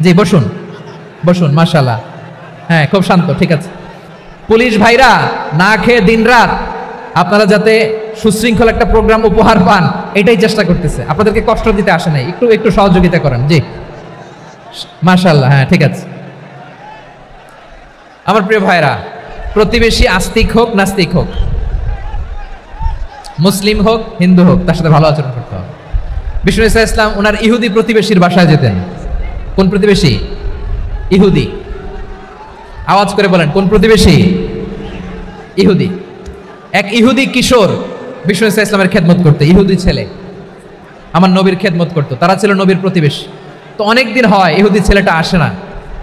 জি বসুন বসুন, মাশাআল্লাহ। হ্যাঁ, খুব শান্ত, ঠিক আছে। পুলিশ ভাইরা না খেয়ে দিনরাত আপনারা যাতে সুশৃঙ্খল একটা প্রোগ্রাম উপহার পান, এটাই চেষ্টা করতেছে, আপনাদেরকে কষ্ট দিতে আসে নাই। একটু একটু সহযোগিতা করেন। জি মাশাআল্লাহ। হ্যাঁ, ঠিক আছে। আমার প্রিয় ভাইরা, প্রতিবেশী আস্তিক হোক নাস্তিক হোক, মুসলিম হোক হিন্দু হোক, তার সাথে ভালো আচরণ করতে হবে। বিষ্ণু ইসা ইসলাম ওনার ইহুদি প্রতিবেশীর বাসায় যেতেন। কোন প্রতিবেশী? ইহুদি। আওয়াজ করে বলেন, কোন প্রতিবেশী? ইহুদি। এক ইহুদি কিশোর বিষ্ণু ইসা ইসলামের খেদমত করতে, ইহুদি ছেলে আমার নবীর খেদমত করতো, তারা ছিল নবীর প্রতিবেশী। তো অনেক দিন হয় ইহুদি ছেলেটা আসে না।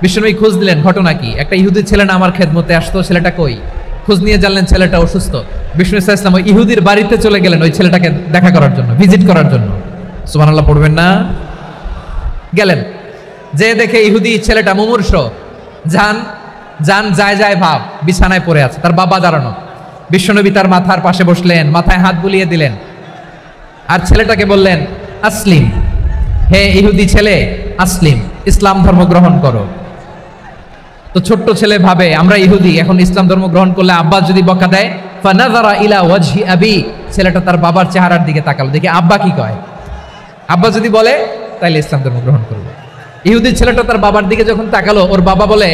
বিষ্ণুনবী খোঁজ দিলেন, ঘটনা কি? একটা ইহুদি ছেলে না আমার খেদমতে আসতো, ছেলেটা কই? খোঁজ নিয়ে জানলেন ছেলেটা অসুস্থ। বিষ্ণু ইসা ইসলাম ওই ইহুদির বাড়িতে চলে গেলেন ওই ছেলেটাকে দেখা করার জন্য, ভিজিট করার জন্য। সুবহানাল্লাহ পড়বেন না? গেলেন, যে দেখে ইহুদি ছেলেটা মুমূর্ষ, জান জান যায় যায় ভাব, বিছানায় পড়ে আছে, তার বাবা দাঁড়ানো। বিশ্বনবী তার মাথার পাশে বসলেন, মাথায় হাত বুলিয়ে দিলেন, আর ছেলেটাকে বললেন, আসলিম, হে ইহুদি ছেলে, আসলিম, ইসলাম ধর্ম গ্রহণ করো। তো ছোট্ট ছেলে ভাবে আমরা ইহুদি, এখন ইসলাম ধর্ম গ্রহণ করলে আব্বা যদি বকা দেয়, ফানাযারা ইলা ওয়াজহি আবি, ছেলেটা তার বাবার চেহারার দিকে তাকালো, দেখি আব্বা কি কয়। আব্বা যদি বলে তাইলে ইসলাম ধর্ম গ্রহণ করবে। ইহুদি ছেলেটা তার বাবার দিকে যখন তাকালো, ওর বাবা বলে,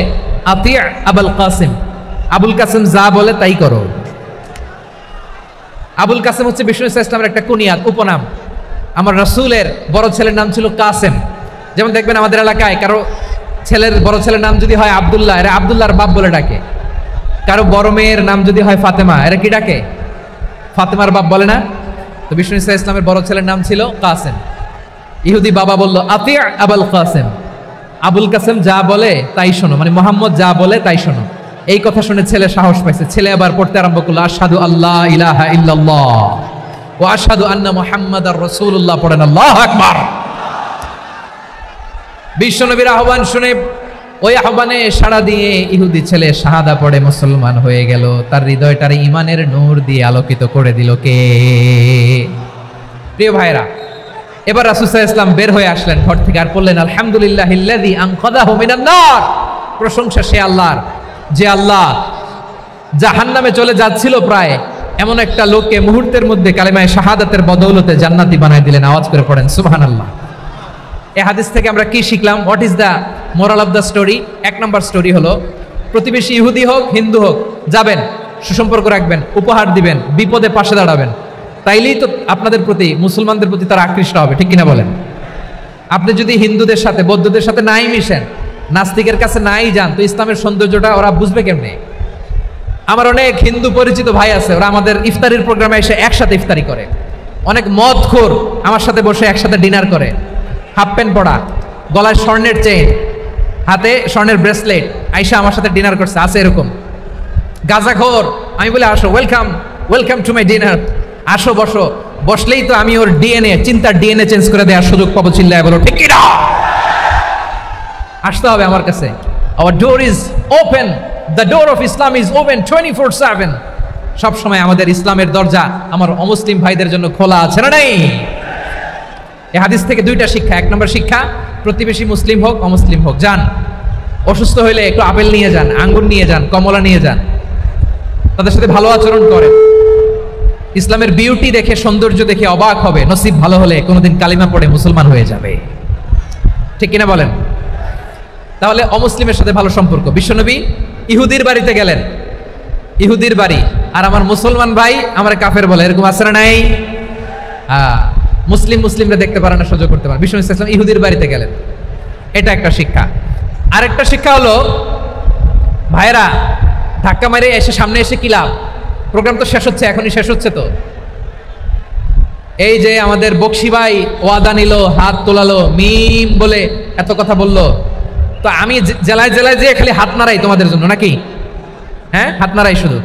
আতিয়া আবুল কাসিম, আবুল কাসিম যা বলে তাই করো। আবুল কাসিম হচ্ছে বিষ্ণু ইসলামের একটা কুনিয়াত, উপনাম। আমার রাসূলের বড় ছেলের নাম ছিল কাসেম। যেমন দেখবেন আমাদের এলাকায় কারো ছেলের বড় ছেলের নাম যদি হয় আব্দুল্লাহ, এরা আব্দুল্লাহর বাপ বলে ডাকে। কারো বড় মেয়ের নাম যদি হয় ফাতেমা, এরা কি ডাকে? ফাতেমার বাপ বলে না? তো বিষ্ণু ইসলামের বড় ছেলের নাম ছিল কাসেম। ইহুদি বাবা বলল, আতিয়া আবুল কাসেম, আবুল কাসেম যা বলে তাই শোনো, মানে মোহাম্মদ যা বলে তাই শোনো। এই কথা শুনে ছেলে সাহস পাইছে, ছেলে আবার পড়তে আরম্ভ করলো, আশহাদু আল্লাহ ইলাহা ইল্লাল্লাহ ওয়া আশহাদু আন্না মুহাম্মাদার রাসূলুল্লাহ, পড়েন আল্লাহু আকবার। বিশ্বনবীর আহ্বান শুনে ওই আহ্বানে সাড়া দিয়ে ইহুদি ছেলে শাহাদা পড়ে মুসলমান হয়ে গেল। তার হৃদয়টারে ঈমানের নূর দিয়ে আলোকিত করে দিল কে? প্রিয় ভাইরা, এবার রাসূল সাল্লাল্লাহু আলাইহি ওয়াসাল্লাম বের হয়ে আসলেন ঘর থেকে, আর বললেন, আলহামদুলিল্লাহিল্লাযী আনকাযাহু মিনান নার, প্রশংসা সে আল্লাহর যে আল্লাহ জাহান্নামে চলে যাচ্ছিল প্রায় এমন একটা লোককে মুহূর্তের মধ্যে কালেমায়ে শাহাদাতের বদৌলতে জান্নাতি বানায় দিলেন। আওয়াজ করে পড়েন সুবহানাল্লাহ। এই হাদিস থেকে আমরা কি শিখলাম? What is the moral of the story? এক নম্বর স্টোরি হলো, প্রতিবেশী ইহুদি হোক হিন্দু হোক, যাবেন, সুসম্পর্ক রাখবেন, উপহার দিবেন, বিপদে পাশে দাঁড়াবেন, তাইলেই তো আপনাদের প্রতি, মুসলমানদের প্রতি তারা আকৃষ্ট হবে, ঠিক কিনা বলেন? আপনি যদি হিন্দুদের সাথে বৌদ্ধদের সাথে নাই মিশেন, নাস্তিকের কাছে নাই যান, তো ইসলামের সৌন্দর্যটা ওরা বুঝবে কেমনে? আমার অনেক হিন্দু পরিচিত ভাই আছে, ওরা আমাদের ইফতারির প্রোগ্রামে এসে একসাথে ইফতারি করে। অনেক মদখোর আমার সাথে বসে একসাথে ডিনার করে, হাফ প্যান্ট পরা, গলায় স্বর্ণের চেইন, হাতে স্বর্ণের ব্রেসলেট, আইসা আমার সাথে ডিনার করছে, আছে এরকম। গাঁজাখোর, আমি বলে আসো, welcome welcome to my dinner, আসো বসো, বসলেই তো আমি ওর ডিএনএ, চিন্তার ডিএনএ চেঞ্জ করে দেওয়ার সুযোগ পাবো, চিল্লায় বলো ঠিক কিনা? আসতে হবে আমার কাছে। Hour door is open, the door of Islam is open 24/7। সব সময় আমাদের ইসলামের দরজা আমার অমুসলিম ভাইদের জন্য খোলা আছে না নাই? এই হাদিস থেকে দুইটা শিক্ষা। এক নম্বর শিক্ষা, প্রতিবেশী মুসলিম হোক অমুসলিম হোক, যান, অসুস্থ হইলে একটু আপেল নিয়ে যান, আঙ্গুর নিয়ে যান, কমলা নিয়ে যান, তাদের সাথে ভালো আচরণ করেন। ইসলামের বিউটি দেখে, সৌন্দর্য দেখে অবাক হবে, নসিব ভালো হলে কোনোদিন কালিমা পড়ে মুসলমান হয়ে যাবে, ঠিক কিনা বলেন? তাহলে অমুসলিমের সাথে ভালো সম্পর্ক। বিশ্বনবী ইহুদির বাড়িতে গেলেন, ইহুদির বাড়ি, আর আমার মুসলমান ভাই আমার কাফের বলে, এরকম আছে না নাই? মুসলিমরা দেখতে পারে না, সহ্য করতে পারে। বিষ্ণু ইসলাম ইহুদির বাড়িতে গেলেন, এটা একটা শিক্ষা। আরেকটা শিক্ষা হলো, ভাইরা ধাক্কা মারে এসে সামনে এসে কি লাভ? প্রোগ্রাম তো শেষ হচ্ছে, এখনই শেষ হচ্ছে। তো এই যে আমাদের বকশি ভাই ওয়াদা নিল, হাত তোলালো, মিম বলে এত কথা বললো, তো আমি জেলায় জেলায় যে খালি হাত নাড়াই তোমাদের জন্য নাকি? হ্যাঁ, হাত নাড়াই শুধু,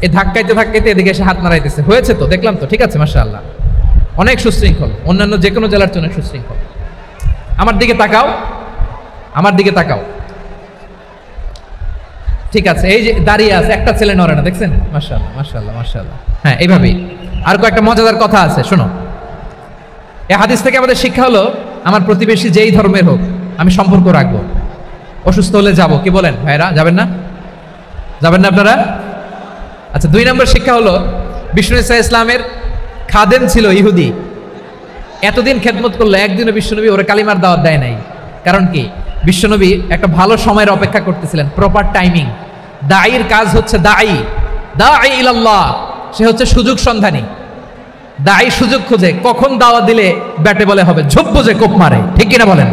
এই ধাক্কাইতে ধাক্কাইতে এদিকে এসে হাত নাড়াইতেছে, হয়েছে তো, দেখলাম তো, ঠিক আছে, মাশাআল্লাহ, অনেক সুশৃঙ্খল, অন্যান্য যে কোনো জেলার জন্য সুশৃঙ্খল। আমার দিকে তাকাও, আমার দিকে তাকাও, ঠিক আছে। এই যে দাঁড়িয়ে আছে, একটা ছেলে নড়ে না, দেখছেন? মাশাআল্লাহ মাশাআল্লাহ মাশাআল্লাহ। হ্যাঁ, এইভাবেই। আর কয়েকটা মজাদার কথা আছে, শোনো। এই হাদিস থেকে আমাদের শিক্ষা হলো, আমার প্রতিবেশী যেই ধর্মের হোক, আমি সম্পর্ক রাখবো, অসুস্থ হলে যাব। কি বলেন ভাইরা, যাবেন না? যাবেন না আপনারা? আচ্ছা, 2 নম্বর শিক্ষা হলো বিষ্ণু ইসা ইসলামের খাদেম ছিল ইহুদি। এতদিন খেদমত করলো, একদিনও বিশ্বনবী ওরা কালিমার দাওয়াত দেয় নাই। কারণ কি? বিশ্বনবী একটা ভালো সময়ের অপেক্ষা করতেছিলেন, প্রপার টাইমিং। দাঈর কাজ হচ্ছে দাঈ ইলাল্লাহ, সে হচ্ছে সুযোগ সন্ধানী। দাঈ সুযোগ খোঁজে, কখন দাওয়াত দিলে ব্যাটে বলে হবে, ঝোপ যে কোপ মারে। ঠিক কিনা বলেন?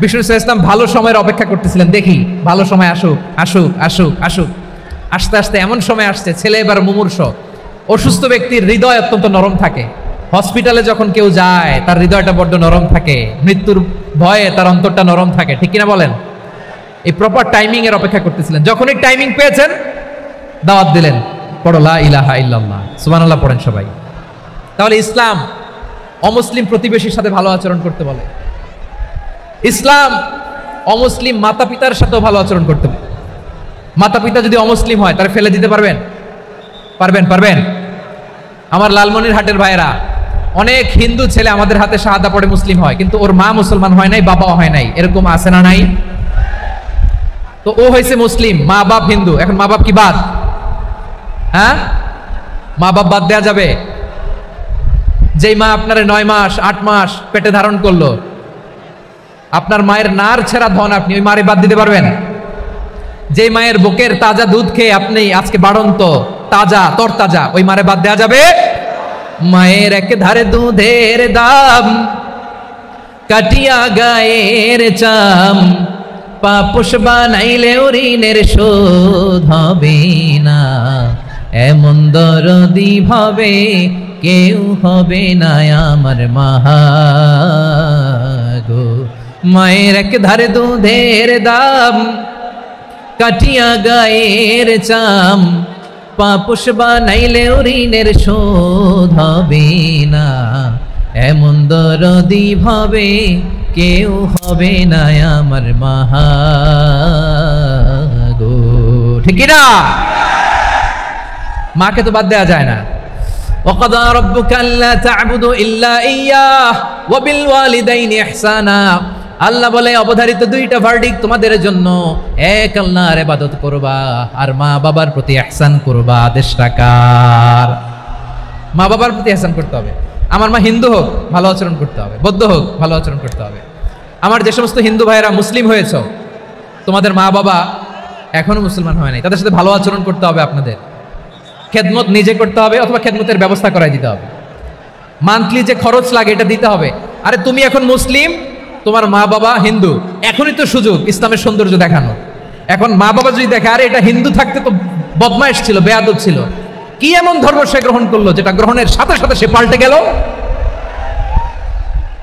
বিষ্ণু ইসলাম ভালো সময়ের অপেক্ষা করতেছিলেন, দেখি ভালো সময় আসুক আসুক আসুক আসুক। আস্তে আস্তে এমন সময় আসছে, ছেলে এবার মুমূর্ষ। অসুস্থ ব্যক্তির হৃদয় অত্যন্ত নরম থাকে। হসপিটালে যখন কেউ যায় তার হৃদয়টা বড্ড নরম থাকে, মৃত্যুর ভয়ে তার অন্তরটা নরম থাকে। ঠিক কিনা বলেন? এই প্রপার টাইমিং এর অপেক্ষা করতেছিলেন। যখনই টাইমিং পেয়েছেন দাওয়াত দিলেন, পড়ো লা ইলাহা ইল্লাল্লাহ, সুবহানাল্লাহ পড়েন সবাই। তাহলে ইসলাম অমুসলিম প্রতিবেশীর সাথে ভালো আচরণ করতে বলে। ইসলাম অমুসলিম মাতা পিতার সাথেও ভালো আচরণ করতে বলে। মাতা পিতা যদি অমুসলিম হয় তাহলে ফেলে দিতে পারবেন? পারবেন? আমার লালমনিরহাটের ভাইরা, অনেক হিন্দু ছেলে আমাদের হাতে শাহাদা পড়ে মুসলিম হয়, কিন্তু ওর মা মুসলমান হয় নাই, বাবাও হয় নাই। এরকম আছে না নাই? তো ও হয়েছে মুসলিম, মা বাপ হিন্দু, এখন মা বাপ কি বাদ? হ্যাঁ, মা বাপ বাদ দেয়া যাবে? যেই মা আপনার 9 মাস 8 মাস পেটে ধারণ করলো, আপনার মায়ের নার ছেঁড়া ধন, আপনি ওই মারে বাদ দিতে পারবেন? যেই মায়ের বুকের তাজা দুধ খেয়ে আপনি আজকে বাড়ন্ত তাজা তরতাজা, ওই মারে বাদ দেয়া যাবে? মায়ের এক ধারে দুধের দাম, কাটিয়া গায়ের চাম, পাপুষ বানাইলে ঋণের শোধ হবে না, এমন দরদি ভাবে কেউ হবে না আমার মাহা গো। মায়ের এক ধারে দুধের দাম, কাটিয়া গায়ের চাম, পাপুষ বানাইলে ঋণের শোধ হবে না, এমন দরদি ভাবে কেউ হবে না আমার মাহা গো। ঠিক না? মাকে তো বাদ দেওয়া যায় না। وَقَضَى رَبُّكَ أَلَّا تَعْبُدُوا إِلَّا إِيَّاهُ وَبِالْوَالِدَيْنِ إِحْسَانًا। আল্লাহ বলে অবধারিত 2টা ভার্ডিক্ট তোমাদের জন্য, এক আল্লাহর ইবাদত করবা আর মা বাবার প্রতি ইহসান করবা। আদেশটা কার? মা বাবার প্রতি ইহসান করতে হবে। আমার মা হিন্দু হোক ভালো আচরণ করতে হবে, বৌদ্ধ হোক ভালো আচরণ করতে হবে। আমার যে সমস্ত হিন্দু ভাইয়েরা মুসলিম হয়েছ, তোমাদের মা বাবা এখনো মুসলমান হয় নাই, তাদের সাথে ভালো আচরণ করতে হবে। আপনাদের খেদমত নিজে করতে হবে অথবা খেদমতের ব্যবস্থা করাই দিতে হবে। মান্থলি যে খরচ লাগে এটা দিতে হবে। আরে তুমি এখন মুসলিম, তোমার মা বাবা হিন্দু, এখনই তো সুযোগ ইসলামের সৌন্দর্য দেখানো। এখন মা বাবা যদি দেখে আরে এটা হিন্দু থাকতে তো বদমাইশ ছিল, বেয়াদব ছিল, কি এমন ধর্ম সে গ্রহণ করলো যেটা গ্রহণের সাথে সাথে সে পাল্টে গেল?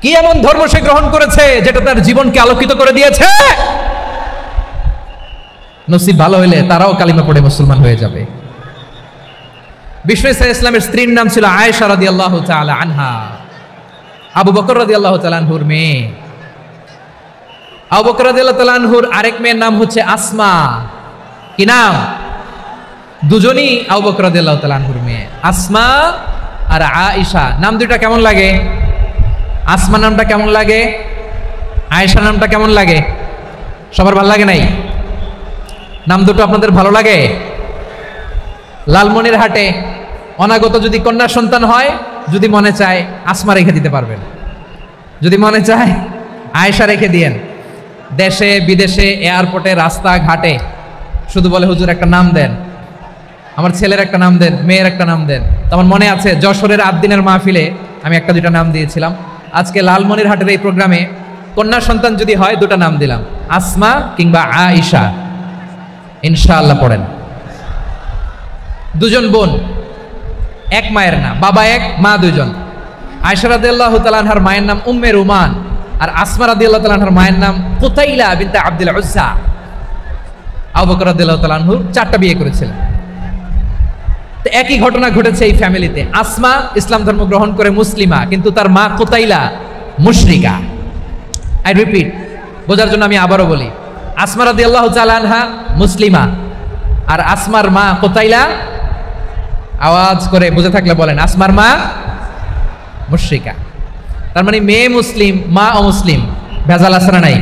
কি এমন ধর্ম সে গ্রহণ করেছে যেটা তার জীবনকে আলোকিত করে দিয়েছে? নসিব ভালো হইলে তারাও কালিমা পড়ে মুসলমান হয়ে যাবে। বিষ্ণু ইসলামের স্ত্রীর নাম ছিল আয়েশা রাদিয়াল্লাহু তাআলা আনহা, আবু বকর রাদিয়াল্লাহু তাআলা আনহুর মেয়ে। আবু বকর রাদিয়াল্লাহু তাআলা আনহুর আরেক মেয়ের নাম হচ্ছে আসমা। কি নাম? দুজনই আবু বকর রাদিয়াল্লাহু তাআলা আনহুর মেয়ে, আসমা আর আয়েশা। নাম দুইটা কেমন লাগে? আসমা নামটা কেমন লাগে? আয়েশা নামটা কেমন লাগে? সবার ভালো লাগে নাই? নাম দুটো আপনাদের ভালো লাগে? লালমনিরহাটে অনাগত যদি কন্যা সন্তান হয়, যদি মনে চায় আসমা রেখে দিতে পারবেন, যদি মনে চায় আয়েশা রেখে দিয়েন। দেশে বিদেশে এয়ারপোর্টে রাস্তাঘাটে শুধু বলে হুজুর একটা নাম দেন, আমার ছেলের একটা নাম দেন, মেয়ের একটা নাম দেন। আমার মনে আছে যশোরের আদ্দিনের মাহফিলে আমি 1-2টা নাম দিয়েছিলাম। আজকে লালমনিরহাটের এই প্রোগ্রামে কন্যা সন্তান যদি হয় 2টা নাম দিলাম, আসমা কিংবা আয়েশা। ইনশাআল্লাহ পড়েন। দুজন বোন, এক মায়ের না, বাবা এক মা দুজন। আয়েশা রাদিয়াল্লাহু তাআলা আনহার মায়ের নাম উম্মে রুমান, আর আসমা রাদিয়াল্লাহু তাআলা আনহার মায়ের নাম কুতাইলা বিনতে আব্দুল উজ্জা। আবু বকর রাদিয়াল্লাহু তাআলা আনহু 4টা বিয়ে করেছিলেন। তো একই ঘটনা ঘটেছে এই ফ্যামিলিতে। আসমা ইসলাম ধর্ম গ্রহণ করে মুসলিমা, কিন্তু তার মা কুতাইলা মুশরিকা। আই রিপিট, বোঝার জন্য আমি আবারও বলি, আসমা রাদিয়াল্লাহু তাআলা আনহা মুসলিমা, আর আসমার মা কুতাইলা, আওয়াজ করে বুঝে থাকলে বলেন, আসমার মা মুশরিকা। তার মানে মেয়ে মুসলিম, মা অমুসলিম। ভেজাল আছে না নাই?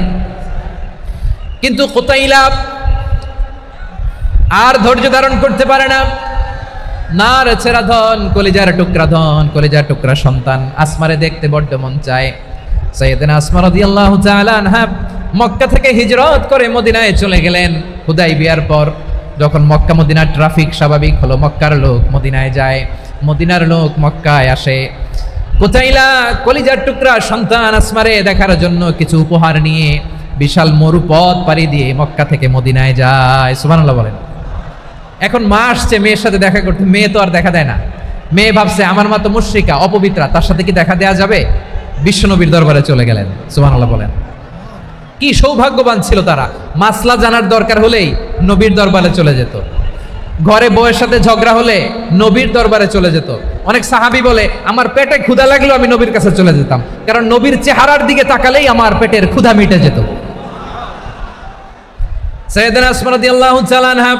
কিন্তু কুতাইলা আর ধৈর্য ধারণ করতে পারে না। নার ছেড়া ধন, কলিজার টুকরা ধন, কলিজার টুকরা সন্তান আসমারে দেখতে বড্ড মন চায়। সাইয়েদনা আসমা রাদিয়াল্লাহু তাআলা আনহা মক্কা থেকে হিজরত করে মদিনায় চলে গেলেন। হুদাইবিয়ার পর যখন মক্কা মদিনার ট্রাফিক স্বাভাবিক হলো, মক্কার লোক মদিনায় যায়, মদিনার লোক মক্কায় আসে। কুতাইলা কলিজার টুকরা সন্তান আসমারে দেখার জন্য কিছু উপহার নিয়ে বিশাল মরুপথ পাড়ি দিয়ে মক্কা থেকে মদিনায় যায়। সুবহানাল্লাহ বলেন। এখন মা আসছে মেয়ের সাথে দেখা করতে, মেয়ে তো আর দেখা দেয় না। মেয়ে ভাবছে আমার মা তো মুশরিকা, অপবিত্রা, তার সাথে কি দেখা দেয়া যাবে? বিশ্বনবীর দরবারে চলে গেলেন। সুবহানাল্লাহ বলেন। কি সৌভাগ্যবান ছিল তারা, মাসলা জানার দরকার হলেই নবীর দরবারে চলে যেত। ঘরে বউয়ের সাথে ঝগড়া হলে নবীর দরবারে চলে যেত। অনেক সাহাবী বলে আমার পেটে ক্ষুধা লাগলো আমি নবীর কাছে চলে যেতাম, কারণ নবীর চেহারার দিকে তাকালেই আমার পেটের ক্ষুধা মিটে যেত। সাইয়েদনা আসমা রাদিয়াল্লাহু তাআলা আনহা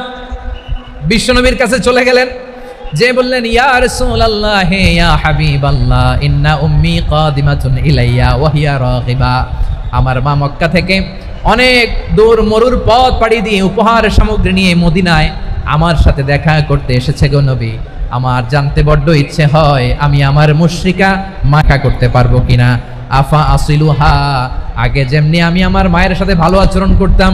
বিশ্বনবীর কাছে চলে গেলেন, যে বললেন ইয়া রাসূলুল্লাহ ইয়া হাবিবাল্লাহ ইন্না উম্মি কাদিমাতুন ইলাইয়া ওয়া হিয়া রাগিবা। আমার মা মক্কা থেকে অনেক দূর মরুর পথ পাড়ি দিয়ে উপহার সামগ্রী নিয়ে মদিনায় আমার সাথে দেখা করতে এসেছে গো নবী। আমার জানতে বড্ড ইচ্ছে হয় আমি আমার মুশরিকা মাখা করতে পারবো কিনা। আফা আসিলুহা, আগে যেমনি আমি আমার মায়ের সাথে ভালো আচরণ করতাম,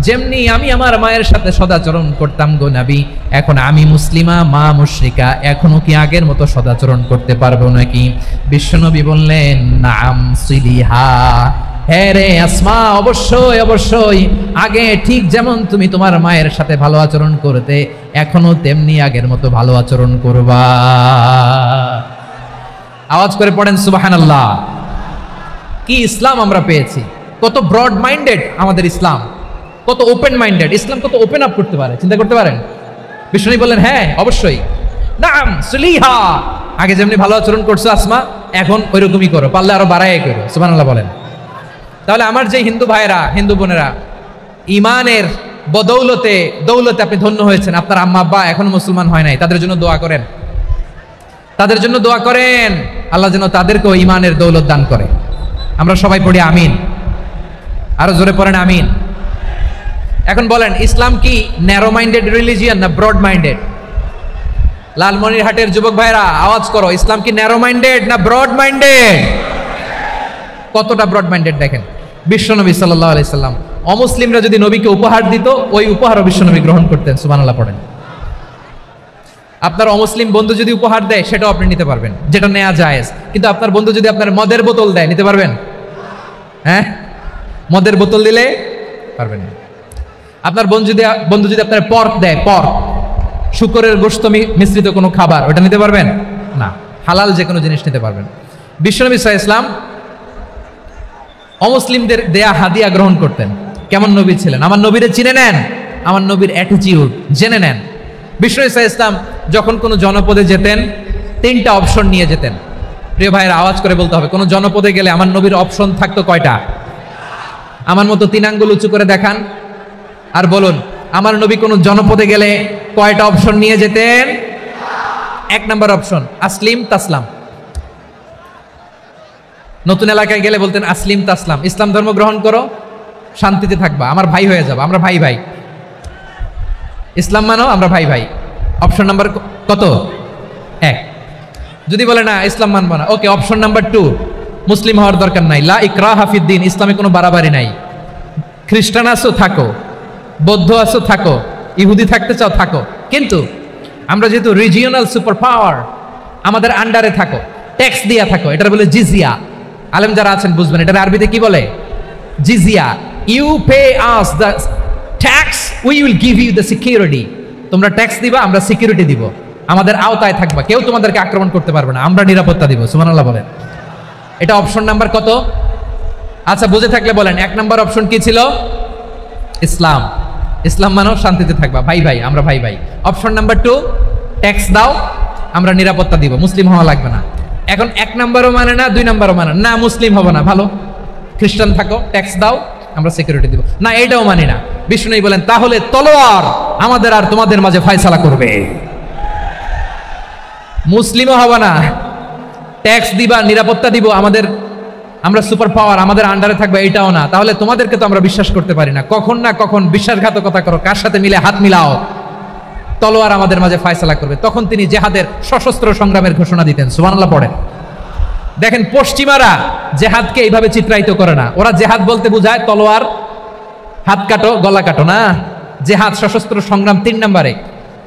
যেমনি আমি আমার মায়ের সাথে সদাচরণ করতাম গো নবী, এখন আমি মুসলিমা মা মুশরিকা, এখনো কি আগের মতো সদাচরণ করতে পারবো নাকি? বিশ্বনবী বললেন নাম সিলিহা, হ্যাঁ রে আসমা, অবশ্যই অবশ্যই, আগে ঠিক যেমন তুমি তোমার মায়ের সাথে ভালো আচরণ করতে এখনো তেমনি আগের মতো ভালো আচরণ করবা। আওয়াজ করে পড়েন সুবহানাল্লাহ। কি ইসলাম আমরা পেয়েছি, কত ব্রড মাইন্ডেড আমাদের ইসলাম, কত ওপেন মাইন্ডেড ইসলাম, কত ওপেন আপ করতে পারে, চিন্তা করতে পারেন? বিষ্ণু বললেন হ্যাঁ অবশ্যই, নাম সুলিহা, আগে যেমনি ভালো আচরণ করছো আসমা এখন ওইরকমই করো, পারলে আরো বাড়াই করো। সুবহানাল্লাহ বলেন। তাহলে আমার যে হিন্দু ভাইরা হিন্দু বোনেরা ইমানের বদৌলতে দৌলতে আপনি ধন্য হয়েছেন, আপনার আম্মা আব্বা এখনো মুসলমান হয় নাই, তাদের জন্য দোয়া করেন, তাদের জন্য দোয়া করেন, আল্লাহ যেন তাদেরকেও ইমানের দৌলত দান করে। আমরা সবাই পড়ি আমিন, আরো জোরে পড়েন আমিন। এখন বলেন ইসলাম কি ন্যারো মাইন্ডেড রিলিজিয়ান না ব্রড মাইন্ডেড? লালমনিরহাটের যুবক ভাইরা আওয়াজ করো, ইসলাম কি ন্যারো মাইন্ডেড না ব্রড মাইন্ডেড? কতটা ব্রড মাইন্ডেড দেখেন। বিশ্বনবী সাল্লাল্লাহু আলাইহি সাল্লাম অমুসলিমরা যদি নবীকে উপহার দিত, ওই উপহারও বিশ্বনবী গ্রহণ করতেন। সুবহানাল্লাহ পড়েন। আপনার অমুসলিম বন্ধু যদি উপহার দেয় সেটাও আপনি নিতে পারবেন, যেটা নেওয়া জায়েজ। কিন্তু আপনার বন্ধু যদি আপনার মদের বোতল দেয়, নিতে পারবেন? হ্যাঁ, মদের বোতল দিলে পারবেন না। আপনার বন্ধু যদি আপনার পর্ক দেয়, পর্ক শুকরের গোশত মিশ্রিত কোনো খাবার, ওটা নিতে পারবেন না। হালাল যে কোনো জিনিস নিতে পারবেন। বিশ্বনবী সাল্লাল্লাহু আলাইহি ওয়াসাল্লাম অমুসলিমদের দেয়া হাদিয়া গ্রহণ করতেন। কেমন নবী ছিলেন? আমার নবীরে চিনে নেন, আমার নবীর অ্যাটিটিউড জেনে নেন। বিশ্বনবী সাল্লাল্লাহু আলাইহি ওয়াসাল্লাম যখন কোনো জনপদে যেতেন 3টা অপশন নিয়ে যেতেন। প্রিয় ভাইয়েরা আওয়াজ করে বলতে হবে, কোনো জনপদে গেলে আমার নবীর অপশন থাকতো কয়টা? আমার মতো 3 আঙ্গুল উঁচু করে দেখান আর বলুন আমার নবী কোনো জনপদে গেলে কয়টা অপশন নিয়ে যেতেন? 1 নাম্বার অপশন আসলিম তাসলাম। নতুন এলাকায় গেলে বলতেন আসলিম তাসলাম, ইসলাম ধর্ম গ্রহণ করো, শান্তিতে থাকবা, আমার ভাই হয়ে যাবা, আমরা ভাই ভাই, ইসলাম মানো, আমরা ভাই ভাই। অপশন নাম্বার কত? 1। যদি বলে না ইসলাম মানবো না, ওকে, অপশন নাম্বার 2, মুসলিম হওয়ার দরকার নাই, লা ইকরাহা ফিদ্দিন, ইসলামে কোনো বাড়াবাড়ি নাই। খ্রিস্টান আছো থাকো, বৌদ্ধ আছো থাকো, ইহুদি থাকতে চাও থাকো, কিন্তু আমরা যেহেতু রিজিওনাল সুপার পাওয়ার, আমাদের আন্ডারে থাকো, ট্যাক্স দিয়া থাকো, এটা বলে জিজিয়া। আলেম যারা আছেন বুঝবেন এটার আরবিতে কি বলে, জিজিয়া। You pay us the tax, we will give you the security. তোমরা ট্যাক্স দিবা, আমরা সিকিউরিটি দিব, আমাদের আওতায় থাকবা, কেউ তোমাদেরকে আক্রমণ করতে পারবে না, আমরা নিরাপত্তা দিব। সুবহানাল্লাহ বলেন। এটা অপশন নাম্বার কত? আচ্ছা বুঝে থাকলে বলেন 1 নাম্বার অপশন কি ছিল? ইসলাম, ইসলাম মানো, শান্তিতে থাকবা, ভাই ভাই, আমরা ভাই ভাই। অপশন নাম্বার 2, ট্যাক্স দাও, আমরা নিরাপত্তা দিব, মুসলিম হওয়া লাগবে না। এখন 1 নাম্বারও মানে না, 2 নাম্বারও মানে না, মুসলিম হবো না, ভালো, খ্রিস্টান থাকো, ট্যাক্স দাও, আমরা সিকিউরিটি দিব না, এটাও মানি না। বিষ্ণু বলেন তাহলে তলোয়ার আমাদের আর তোমাদের মাঝে ফয়সালা করবে, মুসলিমও হবো না, ট্যাক্স দিবা, নিরাপত্তা দিব, আমাদের আমরা সুপার পাওয়ার, আমাদের আন্ডারে থাকবে, এটাও না। তাহলে তোমাদেরকে তো আমরা বিশ্বাস করতে পারি না, কখন না কখন বিশ্বাসঘাতকতা করো, কার সাথে মিলে হাত মিলাও, তলোয়ার আমাদের মাঝে ফয়সালা করবে। তখন তিনি জেহাদের সশস্ত্র সংগ্রামের ঘোষণা দিতেন। সুবহানাল্লাহ পড়েন। দেখেন পশ্চিমারা জেহাদকে এইভাবে চিত্রায়িত করে না। ওরা জেহাদ বলতে বোঝায় তলোয়ার, হাত কাটো, গলা কাটো না। জেহাদ সশস্ত্র সংগ্রাম 3 নম্বরে।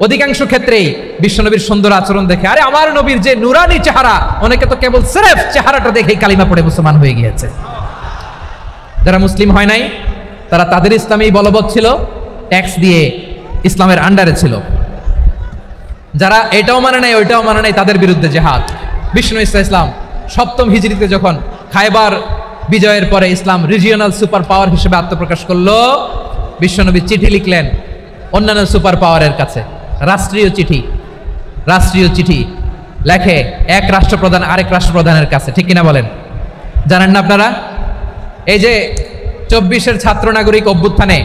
অধিকাংশ ক্ষেত্রেই বিশ্বনবীর সুন্দর আচরণ দেখে, আরে আমার নবীর যে নুরানি চেহারা, অনেকে তো কেবল সির্ফ চেহারাটা দেখেই কালিমা পড়ে মুসলমান হয়ে গিয়েছে। যারা মুসলিম হয় নাই তারা তাদের ইসলামেই বলবৎ ছিল, ট্যাক্স দিয়ে ইসলামের আন্ডারে ছিল। যারা এটাও মানে নাই ওইটাও মানে নাই, তাদের বিরুদ্ধে জেহাদ। বিষ্ণু ইসলাম 7ম হিজরিতে যখন খায়বার বিজয়ের পরে ইসলাম রিজিওনাল সুপার পাওয়ার হিসেবে আত্মপ্রকাশ করলো, বিশ্বনবী চিঠি লিখলেন অন্যান্য সুপার পাওয়ারের কাছে। রাষ্ট্রীয় চিঠি লেখে এক রাষ্ট্রপ্রধান আরেক রাষ্ট্রপ্রধানের কাছে, ঠিক কিনা বলেন? জানেন না আপনারা? এই যে 24-এর ছাত্র নাগরিক অভ্যুত্থানে,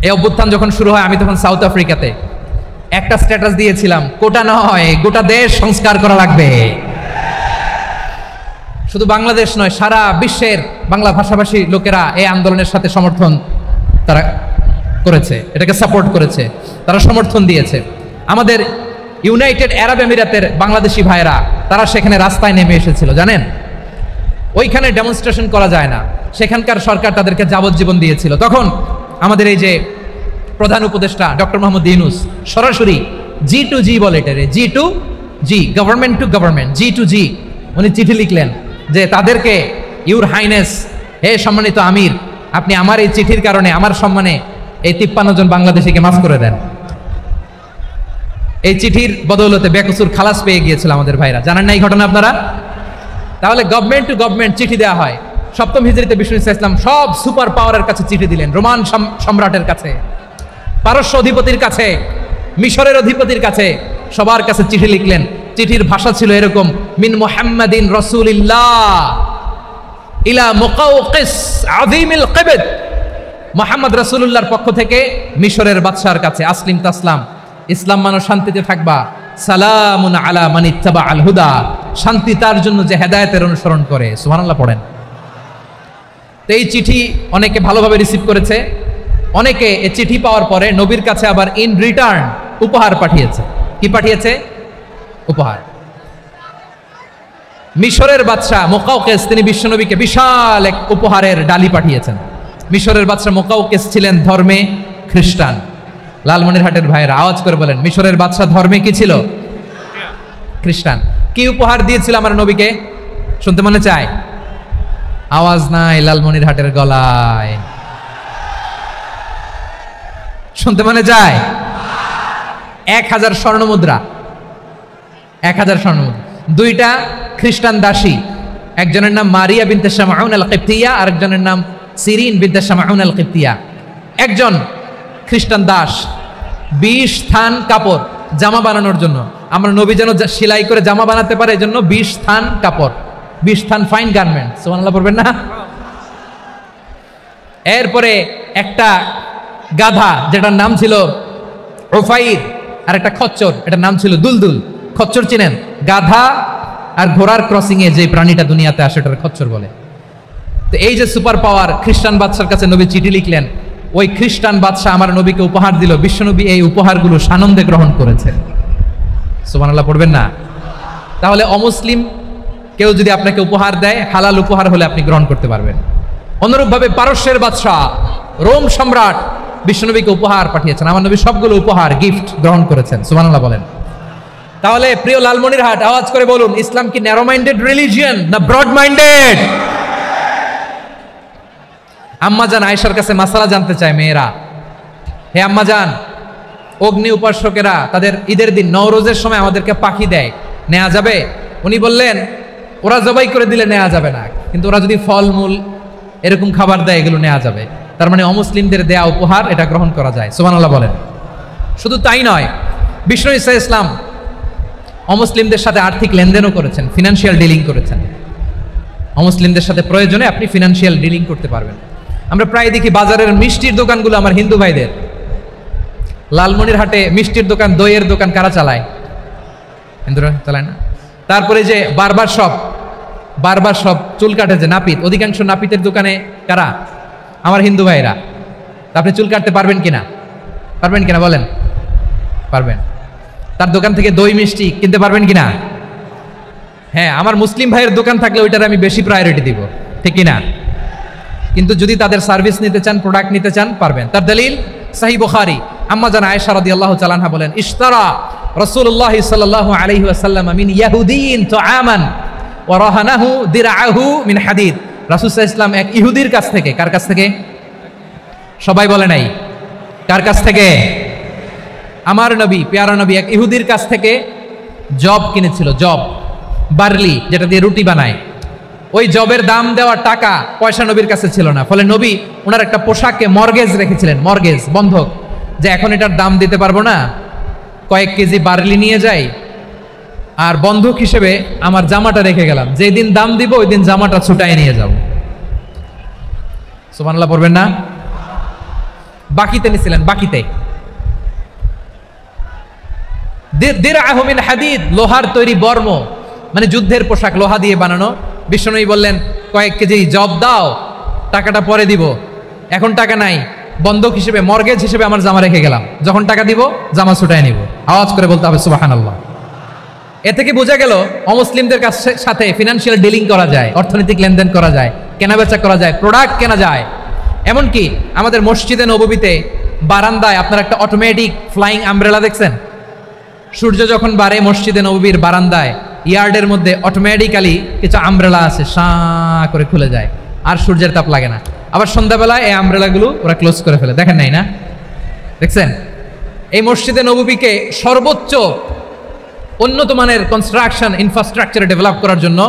এই অভ্যুত্থান যখন শুরু হয়, আমি তখন সাউথ আফ্রিকাতে, একটা স্ট্যাটাস দিয়েছিলাম, কোটা নয় গোটা দেশ সংস্কার করা লাগবে। শুধু বাংলাদেশ নয়, সারা বিশ্বের বাংলা ভাষাভাষী লোকেরা এই আন্দোলনের সাথে সমর্থন তারা করেছে, এটাকে সাপোর্ট করেছে, তারা সমর্থন দিয়েছে। আমাদের ইউনাইটেড আরব আমিরাতের বাংলাদেশি ভাইরা তারা সেখানে রাস্তায় নেমে এসেছিল, জানেন? ওইখানে ডেমনস্ট্রেশন করা যায় না, সেখানকার সরকার তাদেরকে যাবজ্জীবন দিয়েছিল। তখন আমাদের এই যে প্রধান উপদেষ্টা ডক্টর মোহাম্মদ ইউনূস সরাসরি G2G বলে, এটারে G2G, government to government, G2G, উনি চিঠি লিখলেন যে তাদেরকে, ইউর হাইনেস, হে সম্মানিত আমির, আপনি আমার এই চিঠির কারণে আমার সম্মানে এই 53 জন বাংলাদেশিকে মাফ করে দেন। এই চিঠির বদৌলতে বেকসুর খালাস পেয়ে গিয়েছিল আমাদের ভাইরা। জানেন না এই ঘটনা আপনারা? তাহলে গভর্নমেন্ট টু গভর্নমেন্ট চিঠি দেওয়া হয়। 7ম হিজরিতে বিষ্ণু ইসলাম সব সুপার পাওয়ারের কাছে চিঠি দিলেন, রোমান সম্রাটের কাছে, পারস্য অধিপতির কাছে, মিশরের অধিপতির কাছে, সবার কাছে চিঠি লিখলেন। চিঠির ভাষা ছিল এরকম, মিন মুহাম্মাদিন রাসূলিল্লাহ ইলা মুকাওকিস আযীমিল কিবত, মুহাম্মদ রাসূলুল্লাহর পক্ষ থেকে মিশরের বাদশার কাছে, আসলিম তাসলাম, ইসলাম মানো শান্তিতে থাকবা, সালামুন আলা মান ইত্তাবা আল হুদা, শান্তি তার জন্য যে হেদায়েতের অনুসরণ করে। সুবহানাল্লাহ পড়েন। তো এই চিঠি অনেকে ভালোভাবে রিসিভ করেছে, অনেকে এই চিঠি পাওয়ার পরে নবীর কাছে আবার ইন রিটার্ন উপহার পাঠিয়েছে। কি পাঠিয়েছে? উপহার। মিশরের বাদশা মুকাওকিস তিনি বিশ্বনবীকে বিশাল এক উপহারের ডালি পাঠিয়েছেন। মিশরের বাদশা মুকাওকিস ছিলেন ধর্মে খ্রিস্টান। লালমনিরহাটের ভাইয়েরা আওয়াজ করে বলেন, মিশরের বাদশা ধর্মে কি ছিল? খ্রিস্টান। কি উপহার দিয়েছিল আমার নবীকে? শুনতে মনে চায়? আওয়াজ নাই লালমনিরহাটের গলায়, শুনতে মনে যায়? 1000 স্বর্ণমুদ্রা, 1000 স্বর্ণমুদ্রা। 2টা খ্রিস্টান দাসী, একজনের নাম মারিয়া বিনতে শামাউন আল কিবতিয়া, আরেকজনের নাম সিরিন বিনতে শামাউন আল কিবতিয়া। একজন খ্রিস্টান দাস 20 থান কাপড় জামা বানানোর জন্য, আমরা নবী যেন সেলাই করে জামা বানাতে পারে এজন্য 20 থান কাপড়, 20 থান ফাইন গার্মেন্ট। সুবহানাল্লাহ পড়বেন না? এরপরে একটা গাধা যেটার নাম ছিল ওফাইর, আর একটা খচ্চর, এটার নাম ছিল দুলদুল। খচ্চর চিনেন? গাধা আর ঘোড়ার ক্রসিং এ যে প্রাণীটা দুনিয়াতে আসে ওটার খচ্চর বলে। তো এই যে সুপার পাওয়ার খ্রিস্টান বাদশার কাছে নবী চিঠি লিখলেন, ওই খ্রিস্টান বাদশা আমার নবীকে উপহার দিল। বিশ্বনবী এই উপহারগুলো সানন্দে গ্রহণ করেছে। সুবহানাল্লাহ পড়বেন না? তাহলে অমুসলিম কেউ যদি আপনাকে উপহার দেয়, হালাল উপহার হলে আপনি গ্রহণ করতে পারবেন। অনুরূপভাবে পারস্যের বাদশা, রোম সম্রাট বিশ্বনবীকে উপহার পাঠিয়েছেন, আমার নবী সবগুলো উপহার গিফট গ্রহণ করেছেন। সুবহানাল্লাহ বলেন। তাহলে প্রিয় লালমনিরহাট আওয়াজ করে বলুন, ইসলাম কি ন্যারো মাইন্ডেড রিলিজিয়ন না ব্রড মাইন্ডেড? আম্মাজান আয়েশার কাছে মাসালা জানতে চায় মেয়েরা, হে আম্মাজান, অগ্নি উপাসকেরা তাদের ঈদের দিন নওরোজের সময় আমাদেরকে পাখি দেয়, নেওয়া যাবে? উনি বললেন, ওরা জবাই করে দিলে নেওয়া যাবে না, কিন্তু ওরা যদি ফলমূল এরকম খাবার দেয় এগুলো নেওয়া যাবে। তার মানে অমুসলিমদের দেয়া উপহার এটা গ্রহণ করা যায়। সুবহানাল্লাহ বলেন। শুধু তাই নয়, বিষ্ণু ঈসা ইসলাম অমুসলিমদের সাথে আর্থিক লেনদেনও করেছেন, ফিনান্সিয়াল ডিলিং করেছেন। অমুসলিমদের সাথে প্রয়োজনে আপনি ফিনান্সিয়াল ডিলিং করতে পারবেন। আমরা প্রায় দেখি বাজারের মিষ্টির দোকানগুলো আমার হিন্দু ভাইদের। লালমনিরহাটে মিষ্টির দোকান, দইয়ের দোকান কারা চালায়? হিন্দুরা চালায় না? তারপরে যে বারবার শপ, বারবার সব চুল কাটে যে নাপিত, অধিকাংশ নাপিতের দোকানে কারা? আমার হিন্দু ভাইরা। আপনি চুল কাটতে পারবেন কিনা? পারবেন কিনা বলেন? পারবেন। তার দোকান থেকে দই মিষ্টি কিনতে পারবেন কিনা? হ্যাঁ, আমার মুসলিম ভাইয়ের দোকান থাকলে ওইটার আমি বেশি প্রায়োরিটি দিব, ঠিক কিনা? কিন্তু যদি তাদের সার্ভিস নিতে চান, প্রোডাক্ট নিতে চান, পারবেন। তার দলিল সহিহ বুখারী, আম্মা জান আয়েশা রাদিয়াল্লাহু তাআলা আনহা বলেন, ইশতারা রাসূলুল্লাহ সাল্লাল্লাহু আলাইহি ওয়াসাল্লাম মিন ইয়াহুদিয়িন তুআমান ওয়া রাহানাহু দিরআহু মিন হাদিদ। রাসূল সাল্লাল্লাহু আলাইহি ওয়াসাল্লাম এক ইহুদির কাছ থেকে, কার কাছ থেকে? সবাই বলে নাই কার কাছ থেকে? আমার নবী, পেয়ারা নবী এক ইহুদির কাছ থেকে জব কিনেছিল, জব, বার্লি, যেটা দিয়ে রুটি বানায়। ওই জবের দাম দেওয়ার টাকা পয়সা নবীর কাছে ছিল না, ফলে নবী ওনার একটা পোশাককে মর্গেজ রেখেছিলেন, মর্গেজ, বন্ধক, যে এখন এটার দাম দিতে পারবো না, কয়েক কেজি বার্লি নিয়ে যাই আর বন্ধক হিসেবে আমার জামাটা রেখে গেলাম, যেদিন দাম দিব ওই দিন জামাটা ছুটাই নিয়ে যাব। সুবহানাল্লাহ পড়বেন না? বাকিতে নিছিলেন, বাকিতে। দিরআহু মিন হাদিদ, লোহার তৈরি বর্ম, মানে যুদ্ধের পোশাক, লোহা দিয়ে বানানো। বিষ্ণুনবী বললেন, কয়েক কেজি জব দাও, টাকাটা পরে দিব, এখন টাকা নাই, বন্ধক হিসেবে, মর্গেজ হিসেবে আমার জামা রেখে গেলাম, যখন টাকা দিব জামা ছুটাই নিব। আওয়াজ করে বলতে হবে সুবহানাল্লাহ। এ থেকে বোঝা গেল অমুসলিমদের সাথে ফিনান্সিয়াল ডিলিং করা যায়, অর্থনৈতিক লেনদেন করা যায়, কেনাবেচা করা যায়, প্রোডাক্ট কেনা যায়। এমনকি আমাদের মসজিদে নববীতে বারান্দায় আপনার একটা অটোমেটিক ফ্লাইং আমব্রেলা দেখছেন? সূর্য যখন বাড়ে মসজিদে নববীর বারান্দায় ইয়ার্ডের মধ্যে অটোমেটিক্যালি কিছু আমব্রেলা আছে, শাঁ করে খুলে যায়, আর সূর্যের তাপ লাগে না। আবার সন্ধ্যাবেলায় এই আমব্রেলাগুলো ওরা ক্লোজ করে ফেলে, দেখেন নাই না? দেখছেন? এই মসজিদে নববীকে সর্বোচ্চ উন্নত মানের কনস্ট্রাকশন ইনফ্রাস্ট্রাকচারে ডেভেলপ করার জন্য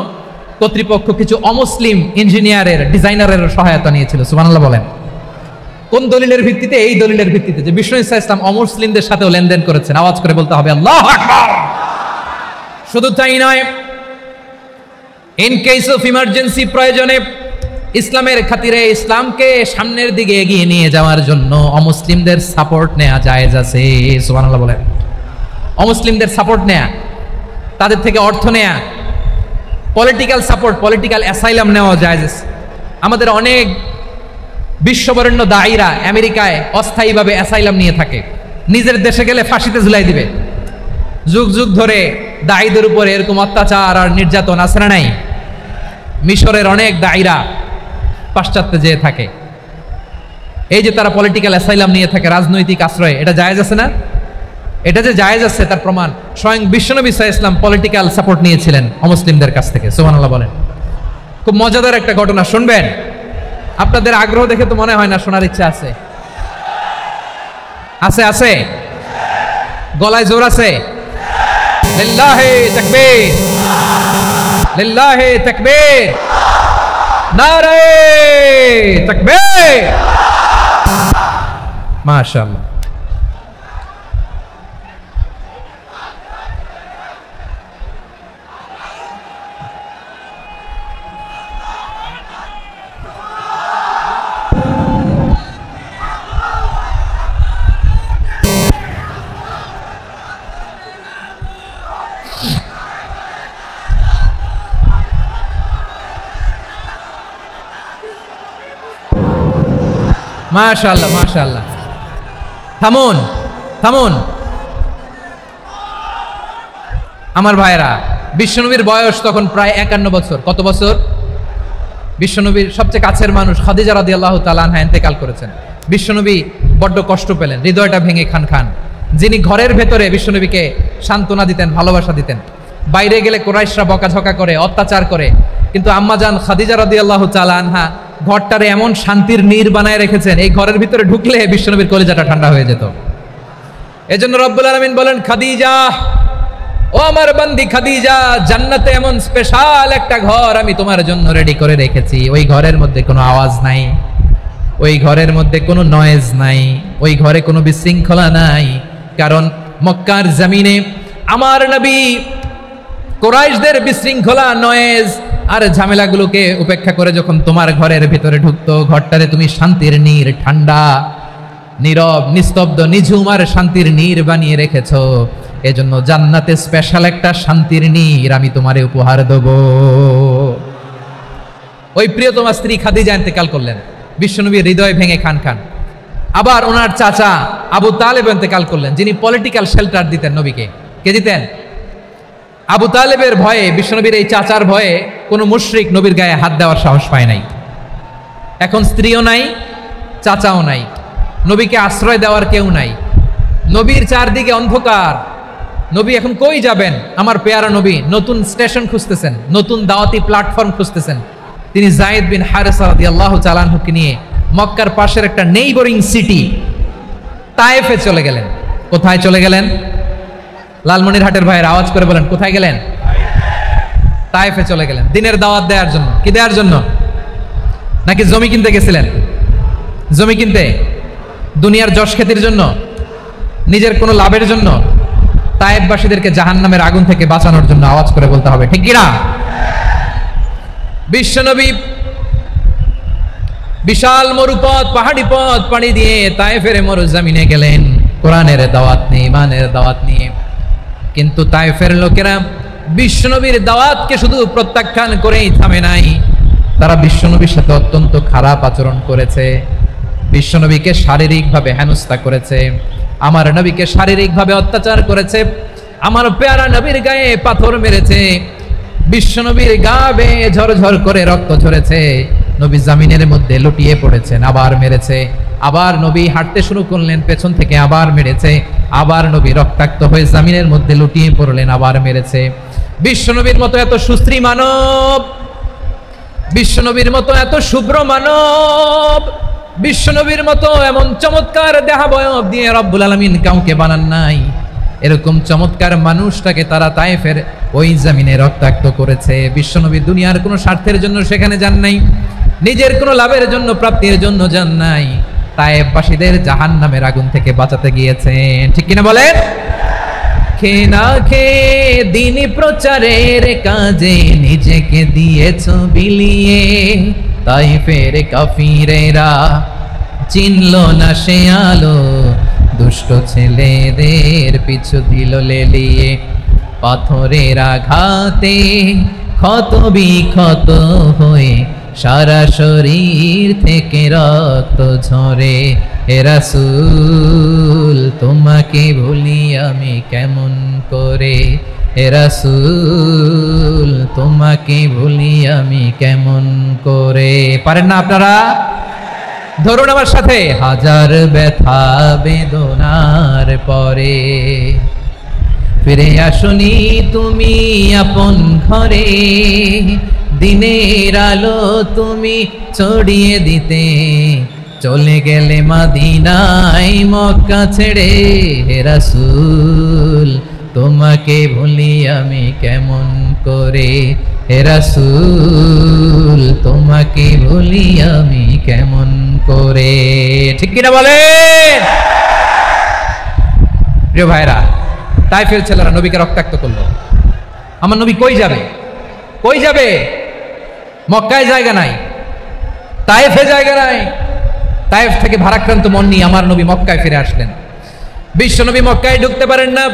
কর্তৃপক্ষ কিছু অমুসলিম ইঞ্জিনিয়ারের, ডিজাইনারের সহায়তা নিয়েছিল। সুবহানাল্লাহ বলেন। কোন দলিলের ভিত্তিতে? এই দলিলের ভিত্তিতে যে বিষ্ণু ইসা ইসলাম অমুসলিমদের সাথেও লেনদেন করেছেন। আওয়াজ করে বলতে হবে আল্লাহু আকবার। শুধু তাই নয়, ইন কেস অফ ইমার্জেন্সি, প্রয়োজনে ইসলামের খাতিরে, ইসলামকে সামনের দিকে এগিয়ে নিয়ে যাওয়ার জন্য অমুসলিমদের সাপোর্ট নেওয়া জায়েজ আছে। সুবহানাল্লাহ বলেন। অমুসলিমদের সাপোর্ট নেয়া, তাদের থেকে অর্থ নেয়া, পলিটিক্যাল সাপোর্ট, পলিটিক্যাল অ্যাসাইলাম নেওয়া জায়েজ আছে। আমাদের অনেক বিশ্ববরেণ্য দায়ীরা আমেরিকায় অস্থায়ীভাবে অ্যাসাইলাম নিয়ে থাকে, নিজের দেশে গেলে ফাঁসিতে ঝুলাই দিবে। যুগ যুগ ধরে দায়ীদের উপরে এরকম অত্যাচার আর নির্যাতন আছে না নাই? মিশরের অনেক দায়ীরা পাশ্চাত্যে যেয়ে থাকে, এই যে তারা পলিটিক্যাল অ্যাসাইলাম নিয়ে থাকে, রাজনৈতিক আশ্রয়, এটা জায়েজ আছে না? এটা যে জায়েজ আছে তার প্রমাণ স্বয়ং বিশ্বনবী সাল্লাল্লাহু আলাইহি ওয়াসাল্লাম পলিটিক্যাল সাপোর্ট নিয়েছিলেন অমুসলিমদের কাছ থেকে। সুবহানাল্লাহ বলেন। খুব মজাদার একটা ঘটনা শুনবেন, আপনাদের আগ্রহ দেখে তো মনে হয় না শোনার ইচ্ছা আছে? আছে? আছে? গলায় জোর আছে? লিল্লাহি তাকবীর, লিল্লাহি তাকবীর, নারে তাকবীর। মাশাআল্লাহ। মাশাআল্লাহ, মাশাআল্লাহ। থামুন, থামুন আমার ভাইরা। বিশ্বনবীর বয়স তখন প্রায় 51 বছর। কত বছর? বিশ্বনবীর সবচেয়ে কাছের মানুষ খাদিজা রাদিয়াল্লাহু তাআলা আনহা ইন্তেকাল করেছেন। বিশ্বনবী বড্ড কষ্ট পেলেন, হৃদয়টা ভেঙে খান খান। যিনি ঘরের ভেতরে বিশ্বনবীকে সান্ত্বনা দিতেন, ভালোবাসা দিতেন, বাইরে গেলে কুরাইশরা বকাঝকা করে, অত্যাচার করে, কিন্তু আম্মাজান খাদিজা রাদিয়াল্লাহু তাআলা আনহা ঘরটারে এমন শান্তির নীড় বানায় রেখেছেন, এই ঘরের ভিতরে ঢুকলে বিশ্বনবীর কলিজাটা ঠান্ডা হয়ে যেত। এজন্য রব্বুল আলামিন বলেন, খাদিজা, ও আমার বান্দি খাদিজা, জান্নাতে এমন স্পেশাল একটা ঘর আমি তোমার জন্য রেডি করে রেখেছি। ওই ঘরের মধ্যে কোনো আওয়াজ নাই, ওই ঘরের মধ্যে কোনো নয়েজ নাই, ওই ঘরে কোনো বিশৃঙ্খলা নাই। কারণ মক্কার জমিনে আমার নবী কুরাইশদের বিশৃঙ্খলা, নয়েজ আর ঝামেলাগুলোকে উপেক্ষা করে যখন তোমার ঘরের ভিতরে ঢুকতো, ঘরটারে তুমি শান্তির নীড়, ঠান্ডা, নীরব, নিস্তব্ধ, নিঝুম আর শান্তির নীড় বানিয়ে রেখেছো। এজন্য জান্নাতে স্পেশাল একটা শান্তির নীড় আমি তোমারে উপহার দেব। ওই প্রিয়তমা স্ত্রী খাদিজা ইন্তেকাল করলেন, বিশ্বনবীর হৃদয় ভেঙে খান খান। আবার ওনার চাচা আবু তালেব ইন্তেকাল করলেন, যিনি পলিটিক্যাল শেল্টার দিতেন নবীকে। কে দিতেন? আবু তালেবের ভয়ে, বিশ্বনবীর এই চাচার ভয়ে কোনো মুশরিক নবীর গায়ে হাত দেওয়ার সাহস পায় নাই। এখন স্ত্রীও নাই, চাচাও নাই, নবীকে আশ্রয় দেওয়ার কেউ নাই, নবীর চারদিকে অন্ধকার। নবী এখন কই যাবেন? আমার পেয়ারা নবী নতুন স্টেশন খুঁজতেছেন, নতুন দাওয়াতি প্ল্যাটফর্ম খুঁজতেছেন। তিনি যায়েদ বিন হারেসা রাদিয়াল্লাহু তাআলা আনহুকে নিয়ে মক্কার পাশের একটা নেইবরিং সিটি তায়েফে চলে গেলেন। কোথায় চলে গেলেন? লালমনিরহাটের ভাইয়ের আওয়াজ করে বলেন, কোথায় গেলেন? তায়েফে চলে গেলেন দিনের দাওয়াত দেওয়ার জন্য। কি দেওয়ার জন্য? নাকি জমি কিনতে গেছিলেন? জমি কিনতে? দুনিয়ার যশ খ্যাতির জন্য? নিজের কোনো লাভের জন্য? তায়েফবাসীদেরকে জাহান্নামের আগুন থেকে বাঁচানোর জন্য। আওয়াজ করে বলতে হবে, ঠিক কিনা? বিশ্বনবী বিশাল মরুপথ, পাহাড়ি পথ পাড়ি দিয়ে তায়েফের মরুজমিনে গেলেন কোরআনের দাওয়াত নিয়ে, ইমানের দাওয়াত নিয়ে। কিন্তু তায়েফের লোকেরা বিশ্বনবীর দাওয়াতকে শুধু প্রত্যাখ্যান করেই থামে নাই, তারা বিশ্বনবীর সাথে অত্যন্ত খারাপ আচরণ করেছে। বিশ্বনবীকে শারীরিকভাবে হেনস্থা করেছে, আমার নবীকে শারীরিকভাবে অত্যাচার করেছে, আমার পেয়ারা নবীর গায়ে পাথর মেরেছে, বিশ্বনবীর গা বেয়ে ঝরঝর করে রক্ত ঝরেছে, নবী জামিনের মধ্যে লুটিয়ে পড়েছেন, আবার মেরেছে, আবার নবী হাঁটতে শুরু করলেন, পেছন থেকে আবার মেরেছে, আবার নবী রক্তাক্ত হয়ে জামিনের মধ্যে লুটিয়ে পড়লেন, আবার মেরেছে। বিশ্বনবীর মতো এত সুশ্রী মানব, বিশ্বনবীর মতো এত শুভ্র মানব, বিশ্বনবীর মতো এমন চমৎকার দেহাবয়ব দিয়ে রব্বুল আলামিন কাউকে বানান নাই। এরকম চমৎকার মানুষটাকে তারা তায়েফের ওই জমিনে রক্তাক্ত করেছে। বিশ্বনবী দুনিয়ার কোনো স্বার্থের জন্য সেখানে যান নাই, নিজের কোনো লাভের জন্য, প্রাপ্তির জন্য যান নাই, তায়েফবাসীদের জাহান্নামের আগুন থেকে বাঁচাতে গিয়েছেন। ঠিক কিনা বলেন? খেয়ে না খেয়ে দিনী প্রচারের কাজে নিজেকে দিয়েছ বিলিয়ে, তায়েফের কাফিরেরা চিনল না সে আলো, দুষ্ট ছেলেদের পিছু দিল লেলিয়ে, পাথরের আঘাতে ক্ষত বিক্ষত হয়ে সারা শরীর থেকে রক্ত ঝরে। হে রাসূল তোমাকে ভুলি আমি কেমন করে, হে রাসূল তোমাকে ভুলি আমি কেমন করে। পারেন না আপনারা? ধরুন আমার সাথে, হাজার ব্যথা বেদনার পরে ফিরে আসনি তুমি আপন ঘরে, দিনের আলো তুমি ছড়িয়ে দিতে চলে গেলে মদিনায় মক্কা ছেড়ে। হে রাসূল তোমাকে ভুলি আমি কেমন করে, হে রাসূল তোমাকে ভুলি আমি কেমন করে। ঠিক কিনা বলেন? প্রিয় ভাইরা, তায়েফের ছেলেরা নবীকে রক্তাক্ত করলো। আমার নবী কই যাবে? কই যাবে? মক্কায় জায়গা নাই, তায়েফে জায়গা নাই। তায়েফ থেকে ভারাক্রান্ত মন নিয়ে আমার নবী মক্কায় ফিরে আসলেন। বিশ্বনবী মক্কায় ঢুকতে পারেন না।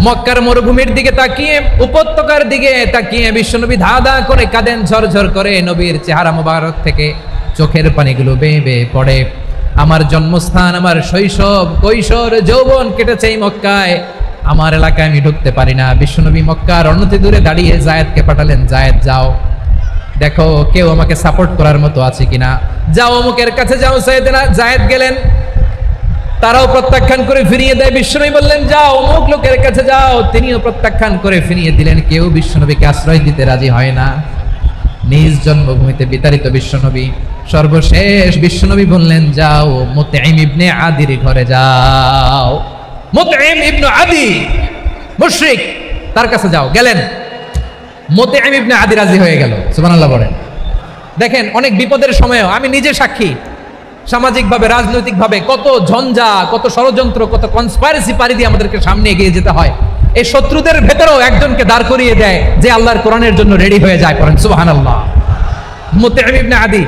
মক্কার মরুভূমির দিকে তাকিয়ে, উপত্যকার দিকে তাকিয়ে বিশ্বনবী ধা ধা করে কাঁদেন, ঝরঝর করে। নবীর চেহারা মোবারক থেকে চোখের পানিগুলো বেয়ে বেয়ে পড়ে। আমার জন্মস্থান, আমার শৈশব, কৈশোর, যৌবন কেটেছে এই মক্কায়, আমার এলাকায় আমি ঢুকতে পারি না। বিশ্বনবী মক্কার অনতি দূরে দাঁড়িয়ে জায়েদকে পাঠালেন, জায়েদ যাও দেখো কেউ আমাকে সাপোর্ট করার মতো আছে কিনা, যাও অমুকের কাছে যাও। জায়েদ গেলেন, তারাও প্রত্যাখ্যান করে ফিরিয়ে দেয়। বিশ্বনবী বললেন যাও অমুক লোকের কাছে যাও, তিনিও প্রত্যাখ্যান করে ফিরিয়ে দিলেন। কেউ বিশ্বনবীকে আশ্রয় দিতে রাজি হয় না। নিজ জন্মভূমিতে বিতাড়িত বিশ্বনবী, সর্বশেষ বিশ্বনবী বললেন যাও মুতঈম ইবনে আদির ঘরে যাও। মুতঈম ইবনে আদি মুশরিক, তার কাছে যাও। গেলেন, মুতঈম ইবনে আদি রাজি হয়ে গেল। সুবহানাল্লাহ বলেন। দেখেন, অনেক বিপদের সময়ও আমি নিজে সাক্ষী, সামাজিকভাবে, রাজনৈতিকভাবে কত ঝঞ্ঝা, কত ষড়যন্ত্র, কত কনস্পাইরেসি পাড়ি দিয়ে আমাদেরকে সামনে এগিয়ে যেতে হয়। এই শত্রুদের ভেতরেও একজনকে দাঁড় করিয়ে দেয় যে আল্লাহর কোরআনের জন্য রেডি হয়ে যায়। পড়েন সুবহানাল্লাহ। মুতঈম ইবনে আদি,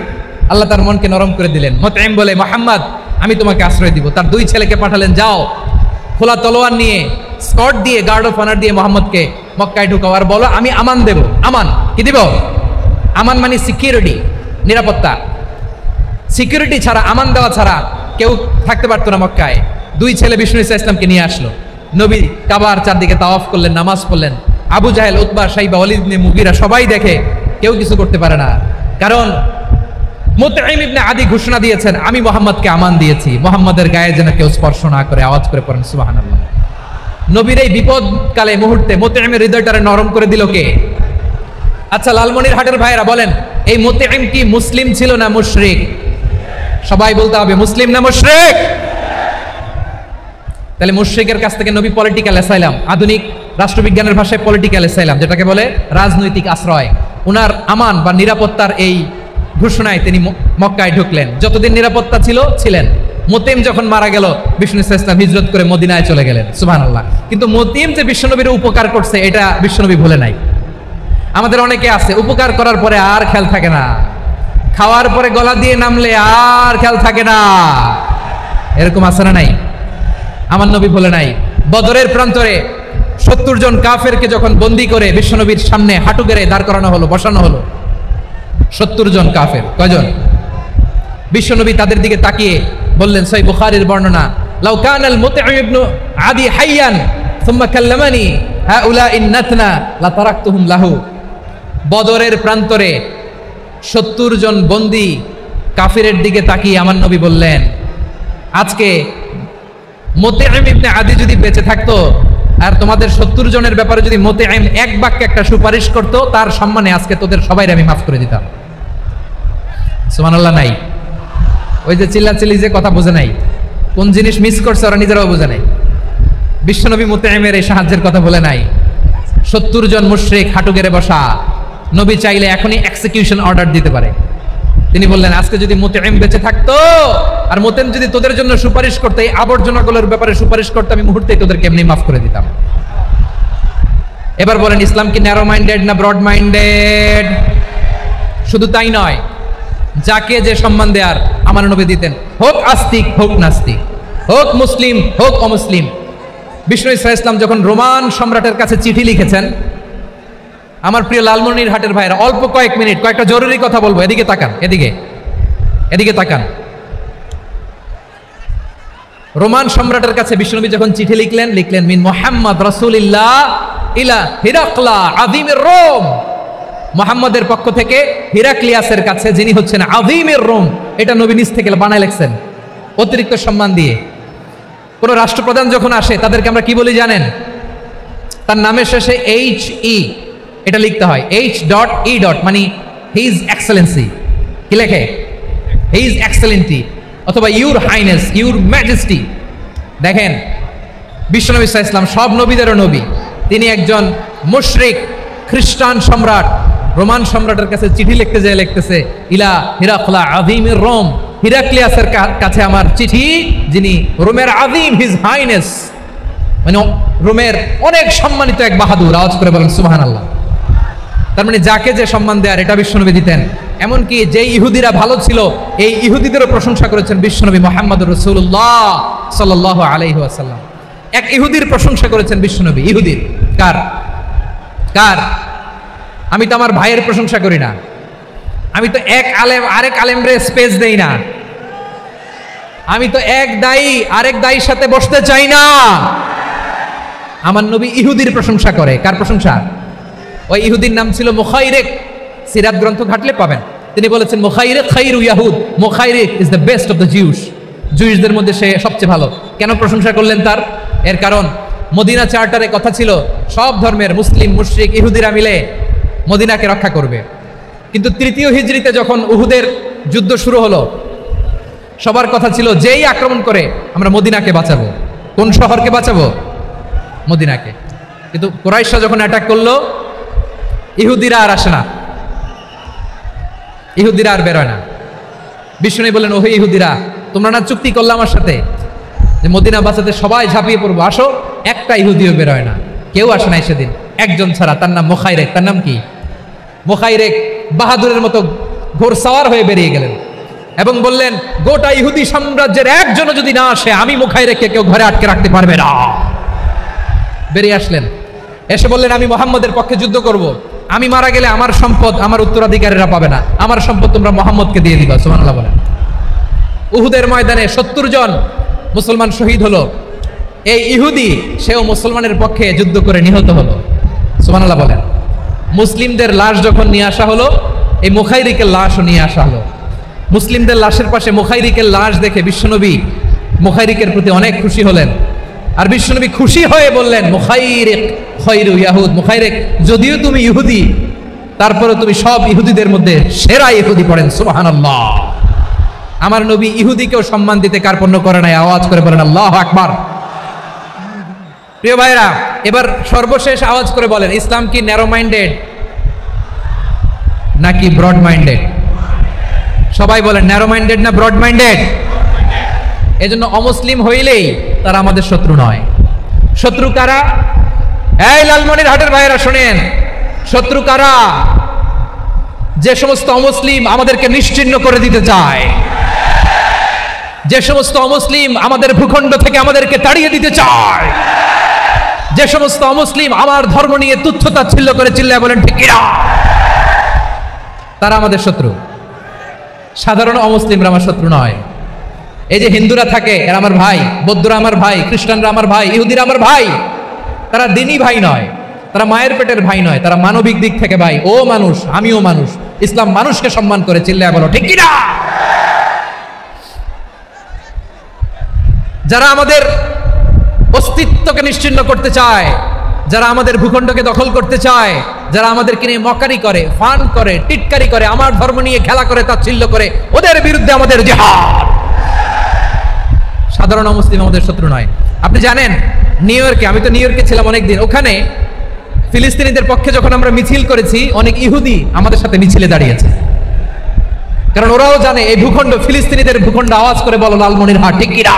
আল্লাহ তার মনকে নরম করে দিলেন। মুতঈম বলে, মুহাম্মদ আমি তোমাকে আশ্রয় দিব। তার দুই ছেলেকে পাঠালেন, যাও খোলা তলোয়ার নিয়ে, স্কট দিয়ে, গার্ড অফ অনার দিয়ে মুহাম্মদকে মক্কায় ঢুকাও আর বলো আমি আমান দেব। আমান কি দিব? আমান মানে সিকিউরিটি, নিরাপত্তা। সিকিউরিটি ছাড়া, আমান দেওয়া ছাড়া কেউ থাকতে পারতো না মক্কায়। দুই ছেলে বিষ্ণু ইসা ইসলামকে নিয়ে আসলো। নবী কাবার চারদিকে তাওয়াফ করলেন, নামাজ পড়লেন। আবু জাহেল, উতবা, সাইবা, ওয়ালিদ ইবনে মুগিরা সবাই দেখে, কেউ কিছু করতে পারে না। কারণ মুতঈম ইবনে আদি ঘোষণা দিয়েছেন, আমি মুহাম্মদকে আমান দিয়েছি, মুহাম্মদের গায়ে যেন কেউ স্পর্শ না করে। আওয়াজ করে পড়েন সুবহানাল্লাহ। নবীর এই বিপদকালে মুহূর্তে মুতঈমের হৃদয়টারে নরম করে দিল কে? আচ্ছা, লালমনিরহাটের ভাইরা বলেন, এই মুতঈম কি মুসলিম ছিল না মুশরিক? সবাই বলতে হবে, মুসলিম না মুশরিক? তাহলে মুশরিকের কাছ থেকে নবী পলিটিক্যাল অ্যাসাইলাম, আধুনিক রাষ্ট্রবিজ্ঞানের ভাষায় পলিটিক্যাল অ্যাসাইলাম, যেটাকে বলে রাজনৈতিক আশ্রয়। উনার আমান বা নিরাপত্তার এই ঘোষণায় তিনি মক্কায় ঢুকলেন। যতদিন নিরাপত্তা ছিলেন। মুতঈম যখন মারা গেল, বিষ্ণু ইসলাম হিজরত করে মদিনায় চলে গেলেন। সুবহানাল্লাহ। কিন্তু মুতঈম যে বিশ্বনবীর উপকার করছে, এটা বিশ্বনবী ভুলে নাই। আমাদের অনেকে আছে, উপকার করার পরে আর খেয়াল থাকে না, খাওয়ার পরে গলা দিয়ে নামলে আর খেয়াল থাকে না। এরকম আছে না নাই? আমার নবী ভুলে নাই। বদরের প্রান্তরে 70 জন কাফেরকে যখন বন্দী করে বিশ্বনবীর সামনে হাঁটু গেড়ে দাঁড় করানো হলো, বসানো হলো, 70 জন কাফের। কয়জন? বিশ্বনবী তাদের দিকে তাকিয়ে বললেন, সহিহ বুখারীর বর্ণনা, লাউ কানাল মুতঈম ইবনে আদি হাইয়ান সুম্মা কাল্লামানি হাউলাঈ নাতনা লা তারাকতুহুম লাহু। বদরের প্রান্তরে 70 জন বন্দী কাফিরের দিকে তাকিয়ে আমার নবী বললেন, আজকে মুতঈম ইবনে আদি যদি বেঁচে থাকতো আর তোমাদের 70 জনের ব্যাপারে যদি মুতঈম এক বাক্যে একটা সুপারিশ করতো, তার সম্মানে আজকে তোদের সবাইকে আমি মাফ করে দিতাম। সুবহানাল্লাহ। নাই? ওই যে চিল্লাচিল্লি যে কথা বোঝে নাই, কোন জিনিস মিস করছে ওরা নিজেরাও বোঝে নাই। বিশ্বনবী মুতঈমের এই সাহায্যের কথা বলে নাই। 70 জন মুশরিক হাঁটু গেড়ে বসা, নবী চাইলে এখনই এক্সিকিউশন অর্ডার দিতে পারে। তিনি বললেন, আজকে যদি মুতঈম বেঁচে থাকতো আর মুতঈম যদি তোদের জন্য সুপারিশ করতে, এই আবর্জনাগুলোর ব্যাপারে সুপারিশ করতে, আমি মুহূর্তে তোদেরকে এমনি মাফ করে দিতাম। এবার বলেন, ইসলাম কি ন্যারো মাইন্ডেড না ব্রড মাইন্ডেড? শুধু তাই নয়, যাকে যে সম্মান দেয়ার আমার নবী দিতেন, হোক আস্তিক হোক নাস্তিক, হোক মুসলিম হোক অমুসলিম। বিষ্ণু ইসলাম যখন রোমান সম্রাটের কাছে চিঠি লিখেছেন, আমার প্রিয় লালমনিরহাটের ভাইরা, অল্প কয়েক মিনিট কয়েকটা জরুরি কথা বলবো। এদিকে তাকান, এদিকে তাকান। রোমান সম্রাটের কাছে বিশ্বনবী যখন চিঠি লিখলেন মিন মুহাম্মদ রাসূলিল্লাহ ইলা হিরাকলা আযীমির রোম। মুহাম্মদের পক্ষ থেকে হিরাক্লিয়াসের কাছে, যিনি হচ্ছেন আযীমির রোম। এটা নবী নিজ থেকে বানায় লিখছেন, অতিরিক্ত সম্মান দিয়ে। কোন রাষ্ট্রপ্রধান যখন আসে, তাদেরকে আমরা কি বলি জানেন? তার নামের শেষে HE এটা লিখতে হয়। H.E. মানে হিজ এক্সেলেন্সি। কি লেখে? হিজ এক্সেলেন্টি, অথবা ইউর হাইনেস, ইউর ম্যাজেস্টি। দেখেন, বিশ্বনবী সাল্লাল্লাহু আলাইহি ওয়াসাল্লাম সব নবীদেরও নবী। তিনি একজন মুশরিক খ্রিস্টান সম্রাট রোমান সম্রাটের কাছে চিঠি লিখতে যায়, লিখতেছে, ইলা হিরাকলা আযীমির রোম। হিরাক্লিয়াসের কাছে আমার চিঠি, যিনি রোমের আযীম, হিজ হাইনেস, মানে রোমের অনেক সম্মানিত এক বাহাদুর। আওয়াজ করে বলেন সুবহানাল্লাহ। তার মানে যাকে যে সম্মান দেয়ার, এটা বিশ্বনবী দিতেন। এমনকি যেই ইহুদিরা ভালো ছিল, এই ইহুদিদেরও প্রশংসা করেছেন বিশ্বনবী মুহাম্মদুর রাসূলুল্লাহ সাল্লাল্লাহু আলাইহি ওয়াসাল্লাম। এক ইহুদির প্রশংসা করেছেন বিশ্বনবী। ইহুদির কার? আমি তো আমার ভাইয়ের প্রশংসা করি না, আমি তো এক আলেম আরেক আলেমরে স্পেস দেই না, আমি তো এক দায়ী আরেক দায়ীর সাথে বসতে চাই না। আমার নবী ইহুদির প্রশংসা করে। কার প্রশংসা? ওই ইহুদির নাম ছিল মুখাইরিক। সিরাত গ্রন্থ ঘাটলে পাবেন। তিনি বলেছেন, মুখাইরিক খাইরু ইয়াহুদ, Mukhayriq is the best of the Jews. জুইসদের মধ্যে সে সবচেয়ে ভালো। কেন প্রশংসা করলেন তার? এর কারণ, মদিনা চার্টারে কথা ছিল সব ধর্মের মুসলিম, মুশরিক, ইহুদিরা মিলে মদিনাকে রক্ষা করবে। কিন্তু 3য় হিজরিতে যখন উহুদের যুদ্ধ শুরু হলো, সবার কথা ছিল যেই আক্রমণ করে আমরা মদিনাকে বাঁচাবো। কোন শহরকে বাঁচাবো? মদিনাকে। কিন্তু কুরাইশরা যখন অ্যাটাক করলো, ইহুদিরা আর আসে না, ইহুদিরা আর বেরোয় না। বিষ্ণু বললেন, ওহে ইহুদিরা, তোমরা না চুক্তি করলে আমার সাথে যে মদিনা বাঁচাতে সবাই ঝাঁপিয়ে পড়বো, আসো। একটা ইহুদিও বেরোয় না, কেউ আসে নাই সেদিন, একজন ছাড়া। তার নাম মুখাইরেক। তার নাম কি? মুখাইরেক বাহাদুরের মতো ঘোড়সাওয়ার হয়ে বেরিয়ে গেলেন এবং বললেন, গোটা ইহুদি সাম্রাজ্যের একজনও যদি না আসে, আমি মুখাইরেককে কেউ ঘরে আটকে রাখতে পারবে না। বেরিয়ে আসলেন, এসে বললেন, আমি মুহাম্মদের পক্ষে যুদ্ধ করব। আমি মারা গেলে আমার সম্পদ আমার উত্তরাধিকারীরা পাবে না, আমার সম্পদ তোমরা মুহাম্মদকে দিয়ে দিবা। সুবহানাল্লাহ বলেন। উহুদের ময়দানে 70 জন মুসলমান শহীদ হলো। এই ইহুদি সেও মুসলমানের পক্ষে যুদ্ধ করে নিহত হলো। সুবহানাল্লাহ বলেন। মুসলিমদের লাশ যখন নিয়ে আসা হলো, এই মুখাইরিকের লাশও নিয়ে আসা হলো। মুসলিমদের লাশের পাশে মুখাইরিকের লাশ দেখে বিশ্বনবী মুখাইরিকের প্রতি অনেক খুশি হলেন। আর বিশ্বনবী খুশি হয়ে বললেন, মুখাইরিক খায়রু ইয়াহুদ, মুখাইরিক যদিও তুমি ইহুদি তারপরে তুমি সব ইহুদিদের মধ্যে সেরা ইহুদি। পড়েন সুবহানাল্লাহ। আমার নবী ইহুদিকেও সম্মান দিতে কার্পণ্য করে নাই। আওয়াজ করে বলেন আল্লাহু আকবার। প্রিয় ভাইরা, এবার সর্বশেষ আওয়াজ করে বলেন, ইসলাম কি ন্যারো মাইন্ডেড নাকি ব্রড মাইন্ডেড? সবাই বলেন ন্যারো মাইন্ডেড না ব্রড মাইন্ডেড? এজন্য অমুসলিম হইলেই তারা আমাদের শত্রু নয়। শত্রু কারা? এই লালমনিরহাটের ভাইরা শুনেন, শত্রু কারা? যে সমস্ত অমুসলিম আমাদেরকে নিশ্চিহ্ন করে দিতে চায়, যে সমস্ত অমুসলিম আমাদের ভূখণ্ড থেকে আমাদেরকে তাড়িয়ে দিতে চায়, যে সমস্ত অমুসলিম আমার ধর্ম নিয়ে তুচ্ছতাচ্ছিল্য করে চিল্লায় বলেন ঠিক কিনা, তারা আমাদের শত্রু। সাধারণ অমুসলিমরা আমার শত্রু নয়। এই যে হিন্দুরা থাকে এরা আমার ভাই, বৌদ্ধরা আমার ভাই, খ্রিস্টানরা আমার ভাই, ইহুদিরা আমার ভাই। তারা দিনই ভাই নয়, তারা মায়ের পেটের ভাই নয়, তারা মানবিক দিক থেকে ভাই। ও মানুষ, আমিও মানুষ। ইসলাম মানুষকে সম্মান করে, চিল্লায় বলো ঠিক কিনা। যারা আমাদের অস্তিত্বকে নিশ্চিহ্ন করতে চায়, যারা আমাদের ভূখণ্ডকে দখল করতে চায়, যারা আমাদেরকে নিয়ে মকারি করে, ফান করে, টিটকারি করে, আমার ধর্ম নিয়ে খেলা করে, তাচ্ছিল্য করে, ওদের বিরুদ্ধে আমাদের জিহাদ। সাধারণ মুসলিম আমাদের শত্রু নয়। আপনি জানেন নিউ ইয়র্কে, আমি তো নিউ ইয়র্কে ছিলাম অনেকদিন, ওখানে ফিলিস্তিনিদের পক্ষে যখন আমরা মিছিল করেছি, অনেক ইহুদি আমাদের সাথে মিছিলে দাঁড়িয়েছে। কারণ ওরাও জানে এই ভূখণ্ড ফিলিস্তিনিদের ভূখণ্ড। আওয়াজ করে বলো লালমনিরহাট ঠিক কিনা।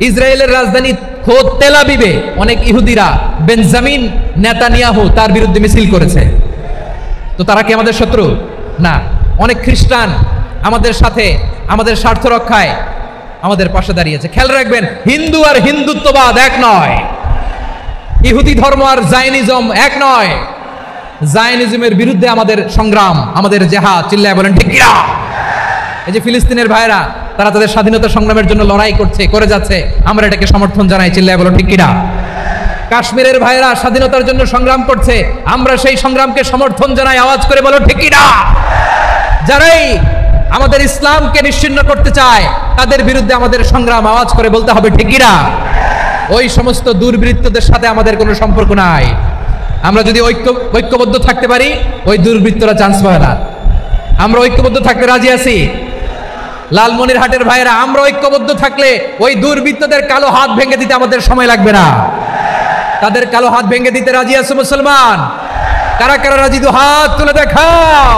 ইসরায়েলের রাজধানী খোদ তেল আবিবে অনেক ইহুদিরা বেঞ্জামিন নেতানিয়াহু তার বিরুদ্ধে মিছিল করেছে। তো তারা কি আমাদের শত্রু? না। অনেক খ্রিস্টান আমাদের সাথে আমাদের স্বার্থ রক্ষায় আমাদের পাশে দাঁড়িয়েছে। খেয়াল রাখবেন, হিন্দু আর হিন্দুত্ববাদ এক নয়, ইহুদি ধর্ম আর জায়নিজম এক নয়। জায়নিজমের বিরুদ্ধে আমাদের সংগ্রাম, আমাদের জেহাদ, চিল্লায় বলেন ঠিক কিনা। এই যে ফিলিস্তিনের ভাইরা, তারা তাদের স্বাধীনতা সংগ্রামের জন্য লড়াই করছে, করে যাচ্ছে, আমরা এটাকে সমর্থন জানাই, চিল্লায় বলেন ঠিক কিনা। কাশ্মীরের ভাইরা স্বাধীনতার জন্য সংগ্রাম করছে, আমরা সেই সংগ্রামকে সমর্থন জানাই, আওয়াজ করে বলো ঠিক কিনা। যারাই আমাদের ইসলামকে নিশ্চিহ্ন করতে চায় তাদের বিরুদ্ধে আমাদের সংগ্রাম, আওয়াজ করে বলতে হবে ঠিক কিনা। ওই সমস্ত দুর্বৃত্তদের সাথে আমাদের কোনো সম্পর্ক নাই। আমরা যদি ঐক্যবদ্ধ থাকতে পারি, ওই দুর্বৃত্তরা চান্স পায় না। আমরা ঐক্যবদ্ধ থাকতে রাজি আছি। লালমনিরহাটের ভাইরা, আমরা ঐক্যবদ্ধ থাকলে ওই দুর্বৃত্তদের কালো হাত ভেঙে দিতে আমাদের সময় লাগবে না। তাদের কালো হাত ভেঙে দিতে রাজি আছে মুসলমান? কারা কারা রাজি? দু হাত তুলে দেখাও।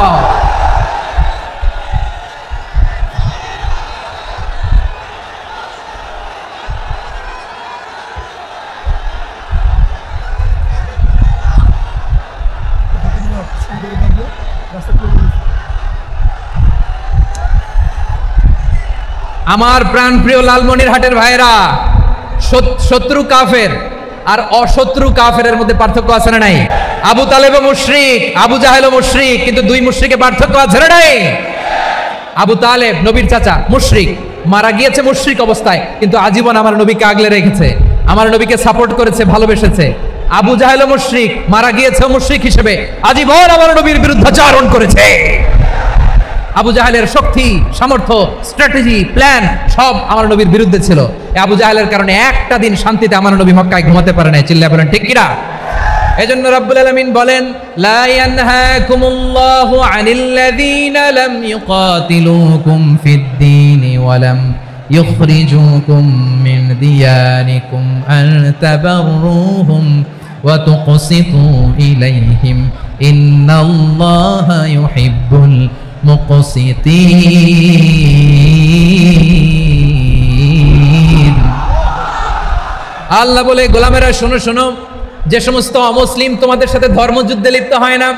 আমার প্রাণ প্রিয় লালমনিরহাটের ভাইরা, শত্রু কাফের আর অশত্রু কাফেরের মধ্যে পার্থক্য আছে না নাই? আবু তালেবও মুশরিক, আবু জাহেলও মুশরিক, কিন্তু দুই মুশরিকে পার্থক্য আছে না নাই? আবু তালেব নবীর চাচা, মুশরিক, মারা গিয়েছে মুশরিক অবস্থায়, কিন্তু আজীবন আমার নবীকে আগলে রেখেছে, আমার নবীকে সাপোর্ট করেছে, ভালোবেসেছে। আবু জাহেলও মুশরিক, মারা গিয়েছে মুশরিক হিসেবে, আজীবন আমার নবীর বিরুদ্ধাচরণ করেছে। আবু জাহেলের শক্তি, সামর্থ্য, স্ট্র্যাটেজি, প্ল্যান সব আমার নবীর বিরুদ্ধে ছিল। আবু জাহেলের কারণে একটা দিন শান্তিতে আমার নবী মক্কায় ঘুমাতে পারে না, চিল্লায় বলেন ঠিক কিনা। এজন্য রব্বুল আলামিন বলেন, লা ইয়ানহাকুমুল্লাহু আনিল্লাযীনা লাম ইউকাতিলুকুম ফিদ-দীনি ওয়া লাম ইখরিজুকুম মিন দিয়ারিকুম আন তাবাররুহুম ওয়া তুকসিতু ইলাইহিম ইন্নাল্লাহা ইউহিব্বুল মুকসিতিন। আল্লাহ বলে, গোলামেরা শোনো শোনো, যে সমস্ত অমুসলিম তোমাদের সাথে ধর্মযুদ্ধে লিপ্ত হয় না,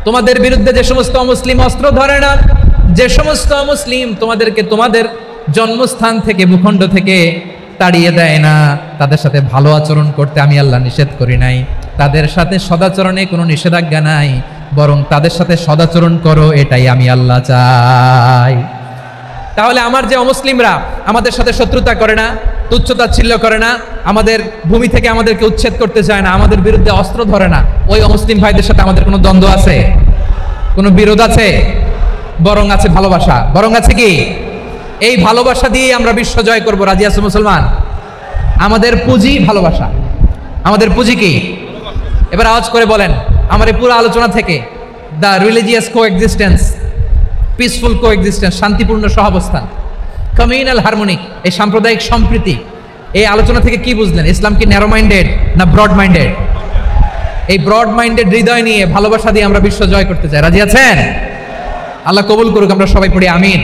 তোমাদের বিরুদ্ধে যে সমস্ত অমুসলিম অস্ত্র ধরে না, যে সমস্ত অমুসলিম তোমাদেরকে তোমাদের জন্মস্থান থেকে, ভূখণ্ড থেকে তাড়িয়ে দেয় না, তাদের সাথে ভালো আচরণ করতে আমি আল্লাহ নিষেধ করি নাই। তাদের সাথে সদাচরণে কোনো নিষেধাজ্ঞা নাই, বরং তাদের সাথে সদাচরণ করো, এটাই আমি আল্লাহ চাই। তাহলে আমার যে অমুসলিমরা আমাদের সাথে শত্রুতা করে না, তুচ্ছতাচ্ছিল্য করে না, আমাদের ভূমি থেকে আমাদেরকে উচ্ছেদ করতে চায় না, আমাদের বিরুদ্ধে অস্ত্র ধরে না, ওই অমুসলিম ভাইদের সাথে আমাদের কোনো দ্বন্দ্ব আছে? কোনো বিরোধ আছে? বরং আছে ভালোবাসা। বরং আছে কি? এই ভালোবাসা দিয়ে আমরা বিশ্ব জয় করব। রাজি আছে মুসলমান? আমাদের পুঁজি ভালোবাসা। আমাদের পুঁজি কি? এবার আওয়াজ করে বলেন আমার এই পুরো আলোচনা থেকে the religious coexistence, peaceful coexistence, শান্তিপূর্ণ সহাবস্থান, কমিউনাল হারমোনি, এই সাম্প্রদায়িক সম্প্রীতি, এই আলোচনা থেকে কি বুঝলেন? ইসলাম কি ন্যারো মাইন্ডেড না ব্রড মাইন্ডেড? এই ব্রড মাইন্ডেড হৃদয় নিয়ে ভালোবাসা দিয়ে আমরা বিশ্ব জয় করতে চাই। রাজি আছেন? আল্লাহ কবুল করুক, আমরা সবাই পড়ি আমিন।